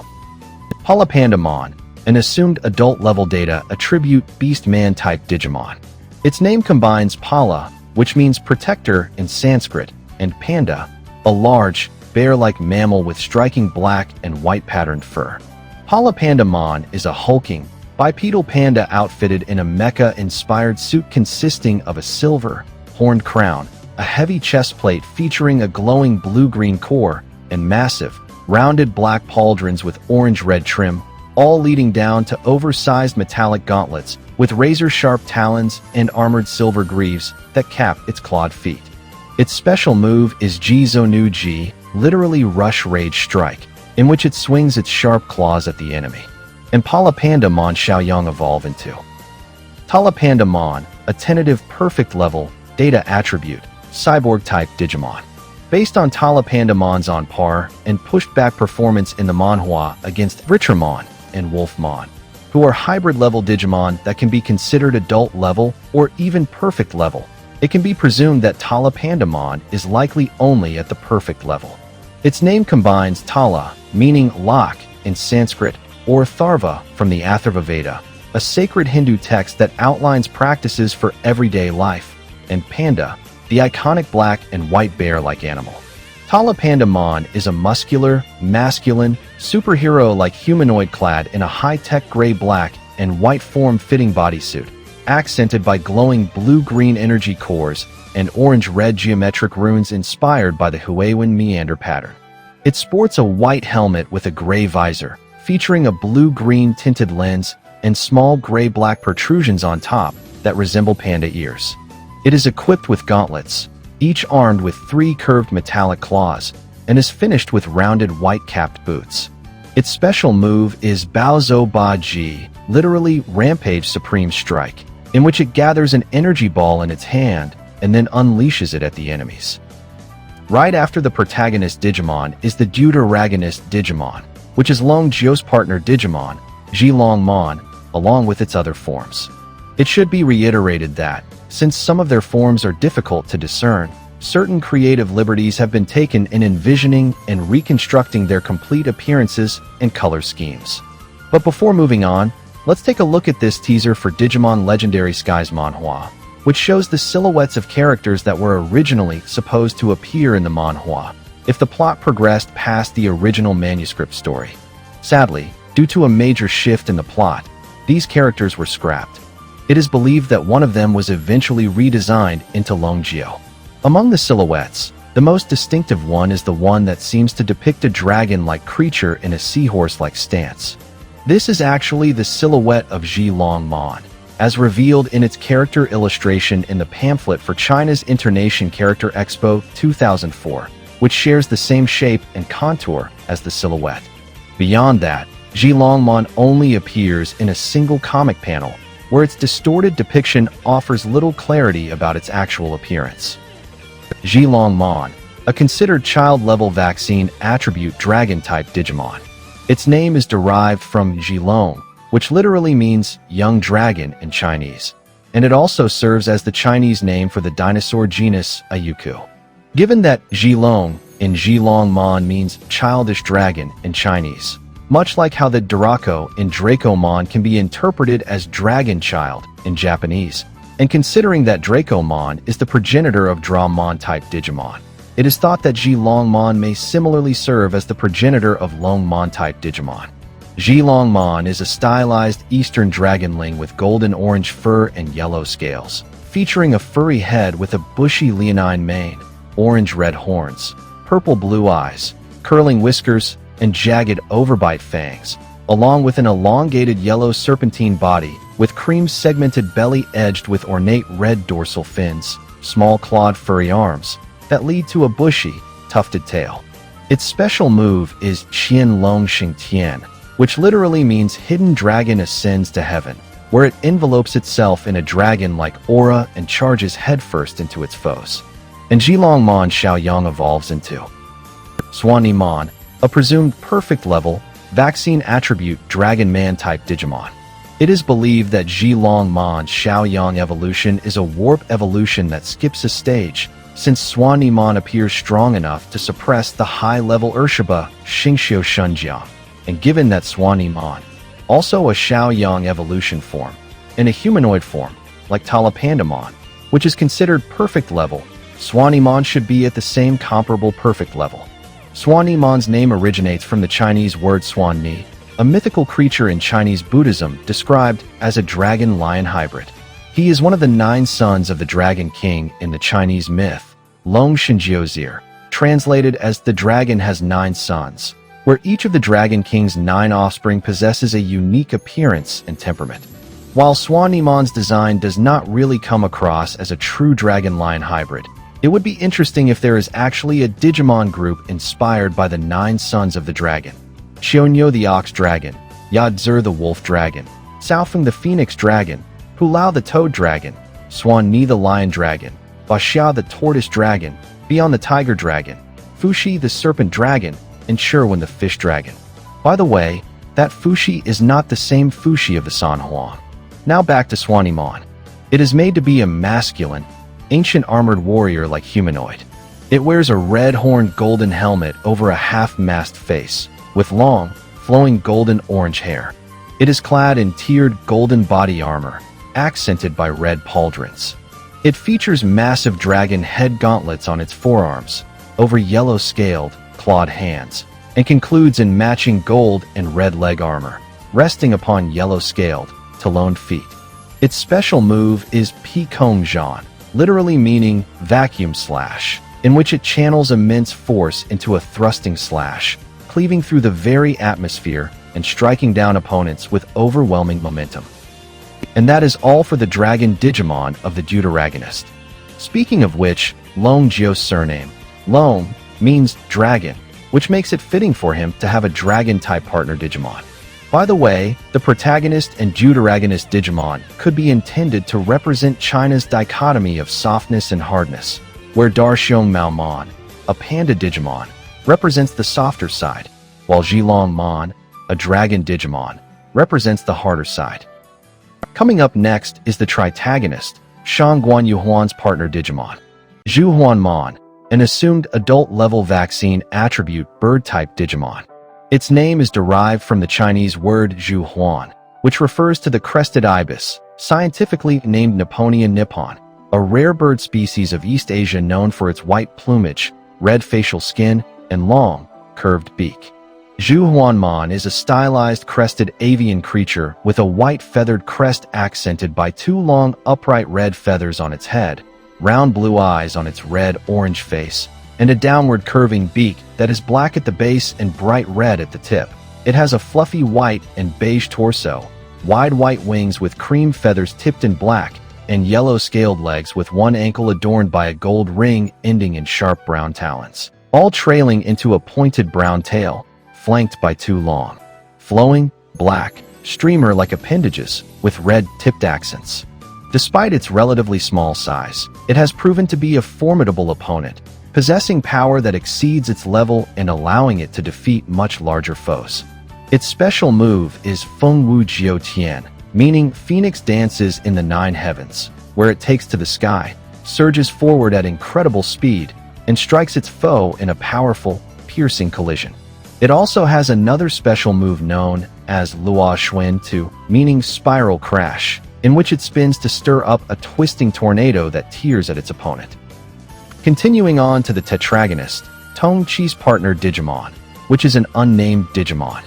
[SPEAKER 1] PalaPandamon, an assumed adult-level data attribute beast-man-type Digimon. Its name combines Pala, which means protector in Sanskrit, and Panda, a large, bear-like mammal with striking black and white patterned fur. PalaPandamon is a hulking, bipedal panda outfitted in a mecha-inspired suit consisting of a silver, horned crown, a heavy chest plate featuring a glowing blue-green core, and massive, rounded black pauldrons with orange-red trim, all leading down to oversized metallic gauntlets with razor-sharp talons and armored silver greaves that cap its clawed feet. Its special move is Ji-Zo-Nu Ji, literally Rush Rage Strike, in which it swings its sharp claws at the enemy. And PalaPandamon Xiaoyang evolve into TalaPandamon, a tentative perfect level, data attribute, cyborg-type Digimon. Based on TalaPandamon's on par and pushed-back performance in the mànhuà against Èrshíbā and Wolfmon, who are hybrid-level Digimon that can be considered adult-level or even perfect level, it can be presumed that TalaPandamon is likely only at the perfect level. Its name combines Tala, meaning lock in Sanskrit, or Tharva from the Atharva Veda, a sacred Hindu text that outlines practices for everyday life, and Panda, the iconic black and white bear-like animal. TalaPandamon is a muscular, masculine, superhero-like humanoid clad in a high-tech gray-black and white form-fitting bodysuit, accented by glowing blue-green energy cores and orange-red geometric runes inspired by the Zhihuohoumon meander pattern. It sports a white helmet with a gray visor, featuring a blue-green tinted lens and small gray-black protrusions on top that resemble panda ears. It is equipped with gauntlets, each armed with 3 curved metallic claws, and is finished with rounded white-capped boots. Its special move is Baozhou Ba Ji, literally Rampage Supreme Strike, in which it gathers an energy ball in its hand and then unleashes it at the enemies. Right after the protagonist Digimon is the deuteragonist Digimon, which is Longjio's partner Digimon, Zhilongmon, along with its other forms. It should be reiterated that, since some of their forms are difficult to discern, certain creative liberties have been taken in envisioning and reconstructing their complete appearances and color schemes. But before moving on, let's take a look at this teaser for Digimon Legendary Skies mànhuà, which shows the silhouettes of characters that were originally supposed to appear in the mànhuà if the plot progressed past the original manuscript story. Sadly, due to a major shift in the plot, these characters were scrapped. It is believed that one of them was eventually redesigned into Longjio. Among the silhouettes, the most distinctive one is the one that seems to depict a dragon-like creature in a seahorse-like stance. This is actually the silhouette of Zhilongmon, as revealed in its character illustration in the pamphlet for China's Internation Character Expo 2004, which shares the same shape and contour as the silhouette. Beyond that, Zhilongmon only appears in a single comic panel, where its distorted depiction offers little clarity about its actual appearance. Zhilongmon, a considered child-level vaccine attribute dragon-type Digimon. Its name is derived from Zhilong, which literally means young dragon in Chinese, and it also serves as the Chinese name for the dinosaur genus Ayuku. Given that Zhilong in Zhilongmon means childish dragon in Chinese, much like how the Draco in Dracomon can be interpreted as dragon child in Japanese, and considering that Dracomon is the progenitor of Dramon-type Digimon, it is thought that Zhilongmon may similarly serve as the progenitor of Longmon-type Digimon. Zhilongmon is a stylized eastern dragonling with golden-orange fur and yellow scales, featuring a furry head with a bushy leonine mane, orange-red horns, purple-blue eyes, curling whiskers, and jagged overbite fangs, along with an elongated yellow serpentine body with cream-segmented belly edged with ornate red dorsal fins, small clawed furry arms that lead to a bushy, tufted tail. Its special move is Qianlong Xingtian, which literally means hidden dragon ascends to heaven, where it envelopes itself in a dragon-like aura and charges headfirst into its foes. And Zhilongmon Xiaoyang evolves into Suannimon, a presumed perfect level, vaccine attribute Dragon Man-type Digimon. It is believed that Zhilongmon's Xiaoyang evolution is a warp evolution that skips a stage, since Suannimon appears strong enough to suppress the high-level Èrshíbā Xīngxiù Shénjiāng, and given that Suannimon, also a Xiaoyang evolution form, in a humanoid form, like TalaPandamon, which is considered perfect level, Suannimon should be at the same comparable perfect level. Suannimon's name originates from the Chinese word Suanni, a mythical creature in Chinese Buddhism described as a dragon-lion hybrid. He is one of the 9 sons of the Dragon King in the Chinese myth, Long Shenjiozir, translated as the dragon has 9 sons, where each of the Dragon King's 9 offspring possesses a unique appearance and temperament. While Suannimon's design does not really come across as a true dragon-lion hybrid, It would be interesting if there is actually a Digimon group inspired by the 9 sons of the dragon. Xionyou the ox dragon, Yadzi the wolf dragon, Xiaofeng the phoenix dragon, Hulao the toad dragon, Suannimon the lion dragon, Baxia the tortoise dragon, Beyond the tiger dragon, Fuxi the serpent dragon, and Shirwen the fish dragon. By the way, that Fuxi is not the same Fuxi of the Sānhuáng. Now back to Suannimon. It is made to be a masculine, ancient armored warrior like humanoid. It wears a red-horned golden helmet over a half-masked face, with long, flowing golden-orange hair. It is clad in tiered golden body armor, accented by red pauldrons. It features massive dragon head gauntlets on its forearms, over yellow-scaled, clawed hands, and concludes in matching gold and red leg armor, resting upon yellow-scaled, taloned feet. Its special move is Pi Kong Zhan, literally meaning vacuum slash, in which it channels immense force into a thrusting slash, cleaving through the very atmosphere and striking down opponents with overwhelming momentum. And that is all for the Dragon Digimon of the Deuteragonist. Speaking of which, Longjiu's surname, Long, means dragon, which makes it fitting for him to have a dragon-type partner Digimon. By the way, the protagonist and Deuteragonist Digimon could be intended to represent China's dichotomy of softness and hardness, where Daxiongmaomon, a panda Digimon, represents the softer side, while Zhilongmon, a dragon Digimon, represents the harder side. Coming up next is the tritagonist, Guanyuhuan's partner Digimon, Zhuhuanmon, an assumed adult-level vaccine attribute bird-type Digimon. Its name is derived from the Chinese word Zhuhuan, which refers to the crested ibis, scientifically named Nipponia nippon, a rare bird species of East Asia known for its white plumage, red facial skin, and long, curved beak. Zhuhuanmon is a stylized crested avian creature with a white feathered crest accented by 2 long upright red feathers on its head, round blue eyes on its red-orange face, and a downward curving beak that is black at the base and bright red at the tip. It has a fluffy white and beige torso, wide white wings with cream feathers tipped in black, and yellow scaled legs with one ankle adorned by a gold ring ending in sharp brown talons, all trailing into a pointed brown tail, flanked by 2 long, flowing, black, streamer-like appendages with red tipped accents. Despite its relatively small size, it has proven to be a formidable opponent, possessing power that exceeds its level and allowing it to defeat much larger foes. Its special move is Feng Wu Jiu Tian, meaning Phoenix dances in the 9 heavens, where it takes to the sky, surges forward at incredible speed, and strikes its foe in a powerful, piercing collision. It also has another special move known as Luo Xuan Tu, meaning spiral crash, in which it spins to stir up a twisting tornado that tears at its opponent. Continuing on to the tetragonist, Tongqi's partner Digimon, which is an unnamed Digimon.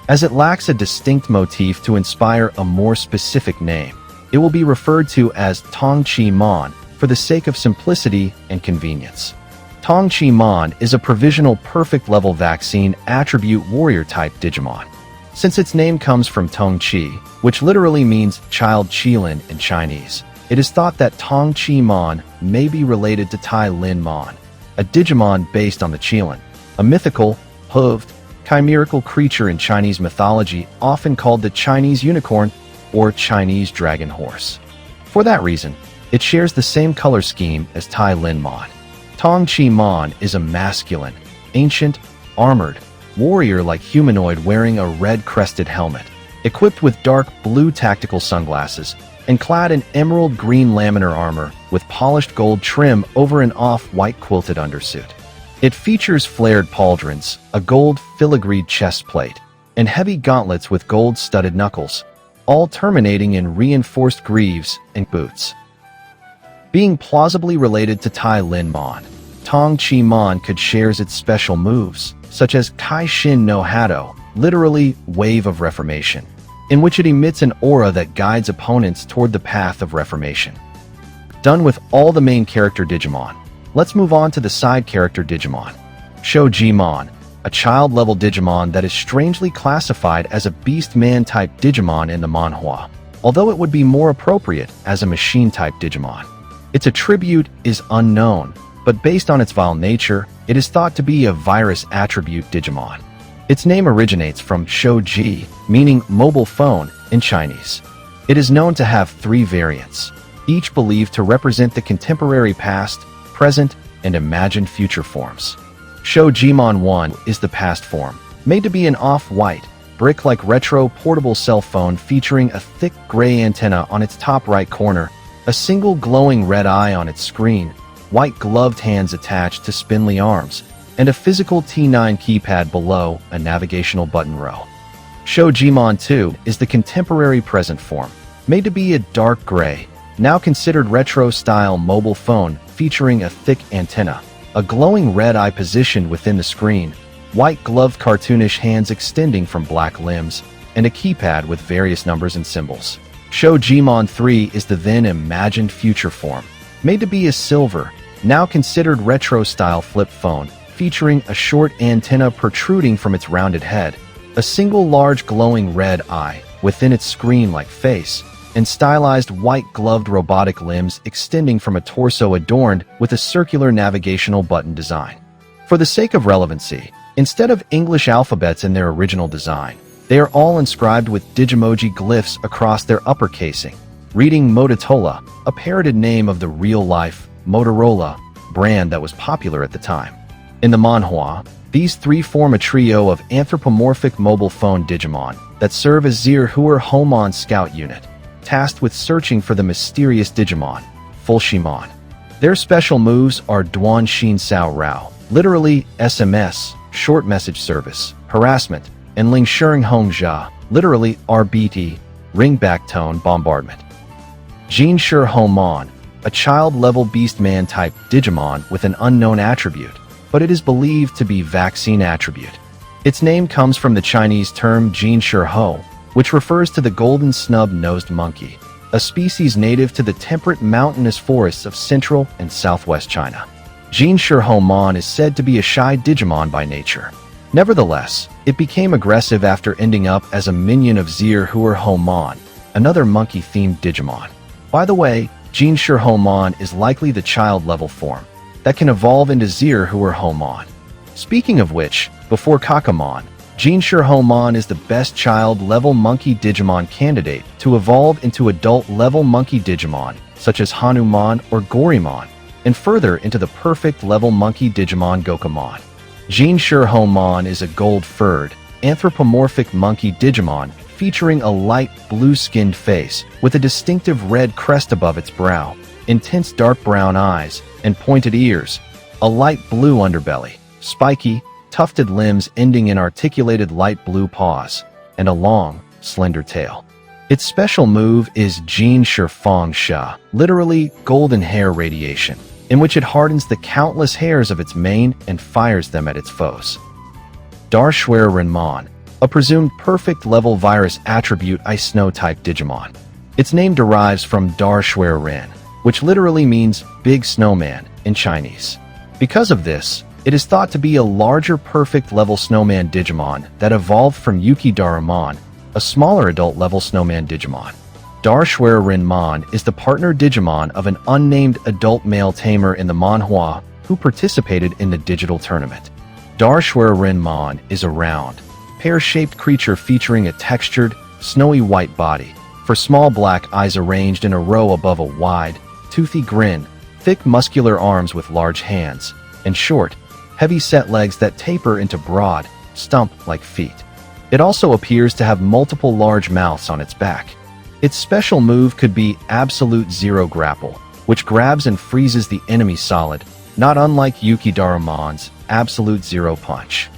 [SPEAKER 1] As it lacks a distinct motif to inspire a more specific name, it will be referred to as Tongqimon for the sake of simplicity and convenience. Tongqimon is a provisional perfect-level vaccine attribute warrior-type Digimon. Since its name comes from Tongqi, which literally means child Qilin in Chinese, it is thought that Tongqimon may be related to Lingzhimon, a Digimon based on the Qilin, a mythical, hooved, chimerical creature in Chinese mythology often called the Chinese unicorn or Chinese dragon horse. For that reason, it shares the same color scheme as Lingzhimon. Tongqimon is a masculine, ancient, armored, warrior-like humanoid wearing a red-crested helmet, equipped with dark blue tactical sunglasses, and clad in emerald green laminar armor with polished gold trim over an off-white quilted undersuit. It features flared pauldrons, a gold filigreed chest plate, and heavy gauntlets with gold-studded knuckles, all terminating in reinforced greaves and boots. Being plausibly related to Lingzhimon, Tongqimon could share its special moves, such as Kai Shin no Hado, literally Wave of Reformation, in which it emits an aura that guides opponents toward the path of reformation. Done with all the main character Digimon, let's move on to the side character Digimon. Shoujimon, a child-level Digimon that is strangely classified as a Beast-Man-type Digimon in the mànhuà, although it would be more appropriate as a machine-type Digimon. Its attribute is unknown, but based on its vile nature, it is thought to be a virus attribute Digimon. Its name originates from Shouji, meaning mobile phone in Chinese. It is known to have 3 variants, each believed to represent the contemporary past, present, and imagined future forms. Shoujimon 1 is the past form, made to be an off-white, brick-like retro portable cell phone featuring a thick gray antenna on its top right corner, a single glowing red eye on its screen, white gloved hands attached to spindly arms, and a physical T9 keypad below a navigational button row. Shoujimon 2 is the contemporary present form, made to be a dark gray, now considered retro-style mobile phone featuring a thick antenna, a glowing red eye positioned within the screen, white gloved cartoonish hands extending from black limbs, and a keypad with various numbers and symbols. Shoujimon 3 is the then imagined future form, made to be a silver, now considered retro-style flip phone, featuring a short antenna protruding from its rounded head, a single large glowing red eye within its screen-like face, and stylized white-gloved robotic limbs extending from a torso adorned with a circular navigational button design. For the sake of relevancy, instead of English alphabets in their original design, they are all inscribed with Digimoji glyphs across their upper casing, reading Motorola, a parroted name of the real-life Motorola brand that was popular at the time. In the manhua, these 3 form a trio of anthropomorphic mobile phone Digimon that serve as Zhihuohoumon scout unit, tasked with searching for the mysterious Digimon, Fuximon. Their special moves are Duan Xin Sao Rao, literally SMS, short message service, harassment, and Lingzhimon Jia, literally RBT, ringback tone bombardment. Jinshihoumon, a child-level beast-man type Digimon with an unknown attribute, but it is believed to be vaccine attribute. Its name comes from the Chinese term Jinshihoumon, which refers to the golden snub-nosed monkey, a species native to the temperate mountainous forests of central and southwest China. Jinshihoumon is said to be a shy Digimon by nature. Nevertheless, it became aggressive after ending up as a minion of Zhihuohoumon, another monkey-themed Digimon. By the way, Jinshihoumon is likely the child-level form that can evolve into Zhihuohoumon. Speaking of which, before Kakamon, Jinshihoumon is the best child-level monkey Digimon candidate to evolve into adult-level monkey Digimon, such as AnheiNuwamon or Gorimon, and further into the perfect-level monkey Digimon Gokumon. Jinshihoumon is a gold-furred, anthropomorphic monkey Digimon featuring a light blue-skinned face with a distinctive red crest above its brow, intense dark brown eyes, and pointed ears, a light blue underbelly, spiky, tufted limbs ending in articulated light blue paws, and a long, slender tail. Its special move is Jinshihoumon, literally golden hair radiation, in which it hardens the countless hairs of its mane and fires them at its foes. Daxiongmaomon, a presumed perfect-level virus attribute ice snow-type Digimon. Its name derives from Daxiongmaomon, which literally means big snowman in Chinese. Because of this, it is thought to be a larger perfect-level snowman Digimon that evolved from Yukidarumon, a smaller adult-level snowman Digimon. Daxiongmaomon is the partner Digimon of an unnamed adult male tamer in the manhua who participated in the digital tournament. Daxiongmaomon is a round, pear-shaped creature featuring a textured, snowy white body, for small black eyes arranged in a row above a wide, toothy grin, thick muscular arms with large hands, and short, heavy-set legs that taper into broad, stump-like feet. It also appears to have multiple large mouths on its back. Its special move could be Absolute Zero Grapple, which grabs and freezes the enemy solid, not unlike Yukidarumon's Absolute Zero Punch.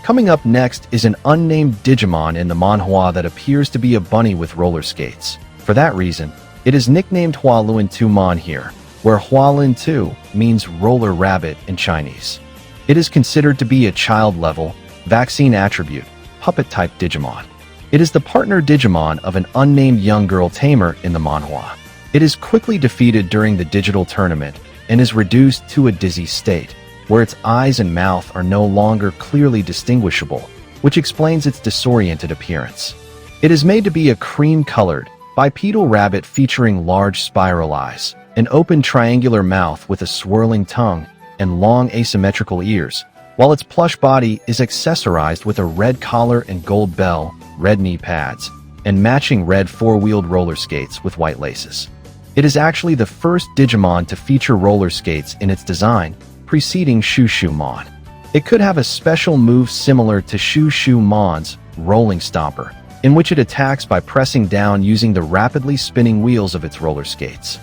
[SPEAKER 1] Coming up next is an unnamed Digimon in the manhua that appears to be a bunny with roller skates. For that reason, it is nicknamed Hualuntumon here, where Hualuntu means roller rabbit in Chinese. It is considered to be a child-level, vaccine attribute, puppet-type Digimon. It is the partner Digimon of an unnamed young girl tamer in the manhua. It is quickly defeated during the digital tournament and is reduced to a dizzy state, where its eyes and mouth are no longer clearly distinguishable, which explains its disoriented appearance. It is made to be a cream-colored, bipedal rabbit featuring large spiral eyes an open triangular mouth with a swirling tongue and long asymmetrical ears, while its plush body is accessorized with a red collar and gold bell, red knee pads, and matching red four-wheeled roller skates with white laces. It is actually the first Digimon to feature roller skates in its design, preceding Shoujimon. It could have a special move similar to Shoujimon's Rolling Stomper, in which it attacks by pressing down using the rapidly spinning wheels of its roller skates.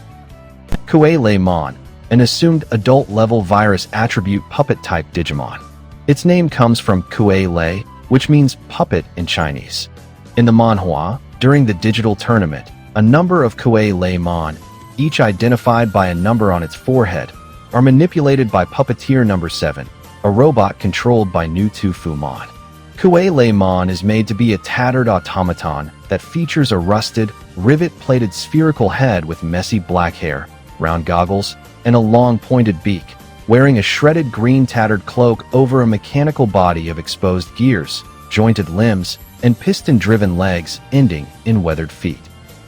[SPEAKER 1] Kuimulangmon, an assumed adult-level virus attribute puppet-type Digimon. Its name comes from Kuilei, which means puppet in Chinese. In the mànhuà, during the digital tournament, a number of Kuimulangmon, each identified by a number on its forehead, are manipulated by Puppeteer Number 7, a robot controlled by Nutufumon. Kuimulangmon is made to be a tattered automaton that features a rusted, rivet-plated spherical head with messy black hair, round goggles, and a long pointed beak, wearing a shredded green tattered cloak over a mechanical body of exposed gears, jointed limbs, and piston-driven legs ending in weathered feet.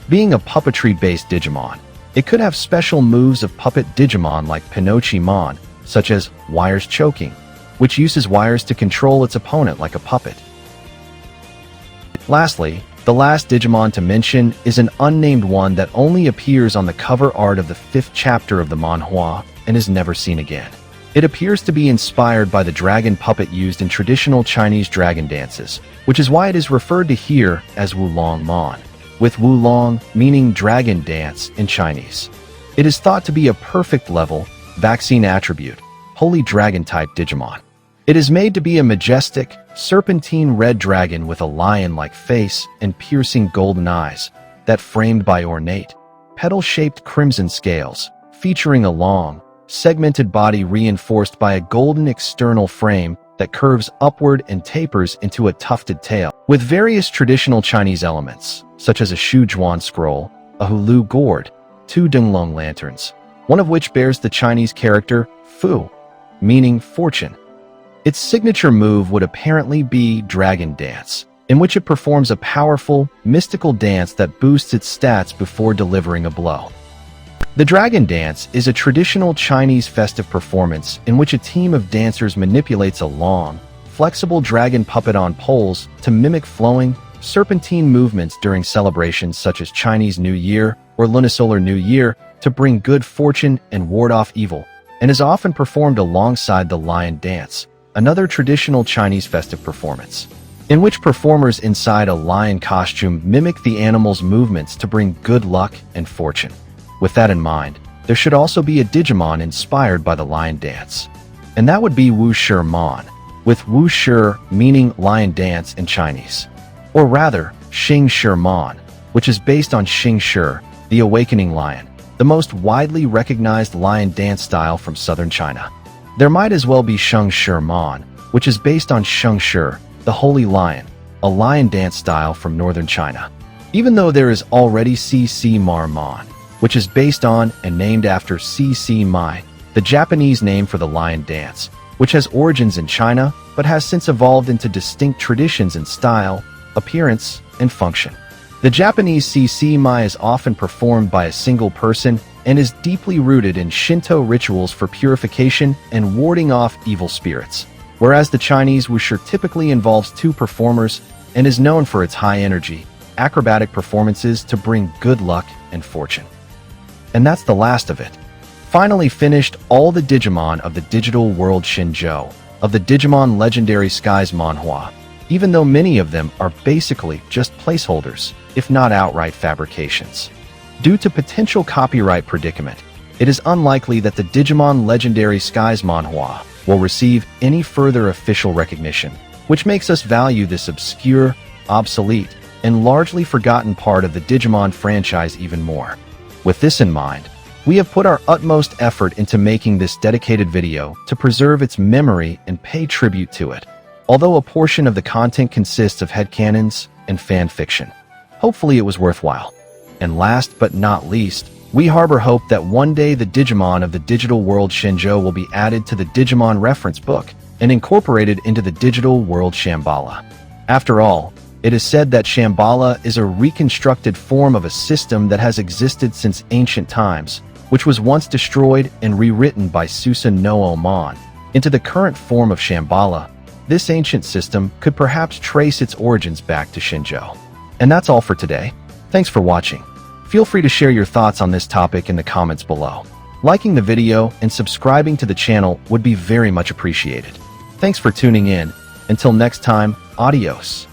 [SPEAKER 1] Being a puppetry-based Digimon, it could have special moves of puppet Digimon like Pinocchimon, such as Wires Choking, which uses wires to control its opponent like a puppet. Lastly, the last Digimon to mention is an unnamed one that only appears on the cover art of the 5th chapter of the manhwa and is never seen again. It appears to be inspired by the dragon puppet used in traditional Chinese dragon dances, which is why it is referred to here as Wulongmon, with Wulong meaning dragon dance in Chinese. It is thought to be a perfect level, vaccine attribute, holy dragon-type Digimon. It is made to be a majestic, serpentine red dragon with a lion-like face and piercing golden eyes, that framed by ornate, petal-shaped crimson scales, featuring a long, segmented body reinforced by a golden external frame that curves upward and tapers into a tufted tail, with various traditional Chinese elements, such as a Shujuan scroll, a hulu gourd, 2 Dunglong lanterns, one of which bears the Chinese character Fu, meaning fortune. Its signature move would apparently be Dragon Dance, in which it performs a powerful, mystical dance that boosts its stats before delivering a blow. The Dragon Dance is a traditional Chinese festive performance in which a team of dancers manipulates a long, flexible dragon puppet on poles to mimic flowing, serpentine movements during celebrations such as Chinese New Year or Lunisolar New Year to bring good fortune and ward off evil, and is often performed alongside the Lion Dance, another traditional Chinese festive performance, in which performers inside a lion costume mimic the animal's movements to bring good luck and fortune. With that in mind, there should also be a Digimon inspired by the lion dance, and that would be Wushimon, with Wushi meaning lion dance in Chinese, or rather, Xingxiumon, which is based on Xingshi, the awakening lion, the most widely recognized lion dance style from southern China. There might as well be Shengshimon, which is based on Shengshi, the holy lion, a lion dance style from northern China. Even though there is already Cc-Marmon, which is based on and named after Cc-Mai, the Japanese name for the lion dance, which has origins in China but has since evolved into distinct traditions in style, appearance, and function. The Japanese Cc-Mai is often performed by a single person and is deeply rooted in Shinto rituals for purification and warding off evil spirits, whereas the Chinese wuxia typically involves 2 performers and is known for its high energy, acrobatic performances to bring good luck and fortune. And that's the last of it. Finally finished all the Digimon of the digital world Shenzhou, of the Digimon Legendary Skies manhwa, even though many of them are basically just placeholders, if not outright fabrications. Due to potential copyright predicament, it is unlikely that the Digimon Legendary Skies manhwa will receive any further official recognition, which makes us value this obscure, obsolete, and largely forgotten part of the Digimon franchise even more. With this in mind, we have put our utmost effort into making this dedicated video to preserve its memory and pay tribute to it, although a portion of the content consists of headcanons and fan fiction. Hopefully it was worthwhile. And last but not least, we harbor hope that one day the Digimon of the digital world Shenzhou will be added to the Digimon reference book and incorporated into the digital world Shambhala. After all, it is said that Shambhala is a reconstructed form of a system that has existed since ancient times, which was once destroyed and rewritten by Suannimon into the current form of Shambhala. This ancient system could perhaps trace its origins back to Shenzhou. And that's all for today. Thanks for watching. Feel free to share your thoughts on this topic in the comments below. Liking the video and subscribing to the channel would be very much appreciated. Thanks for tuning in. Until next time, adios.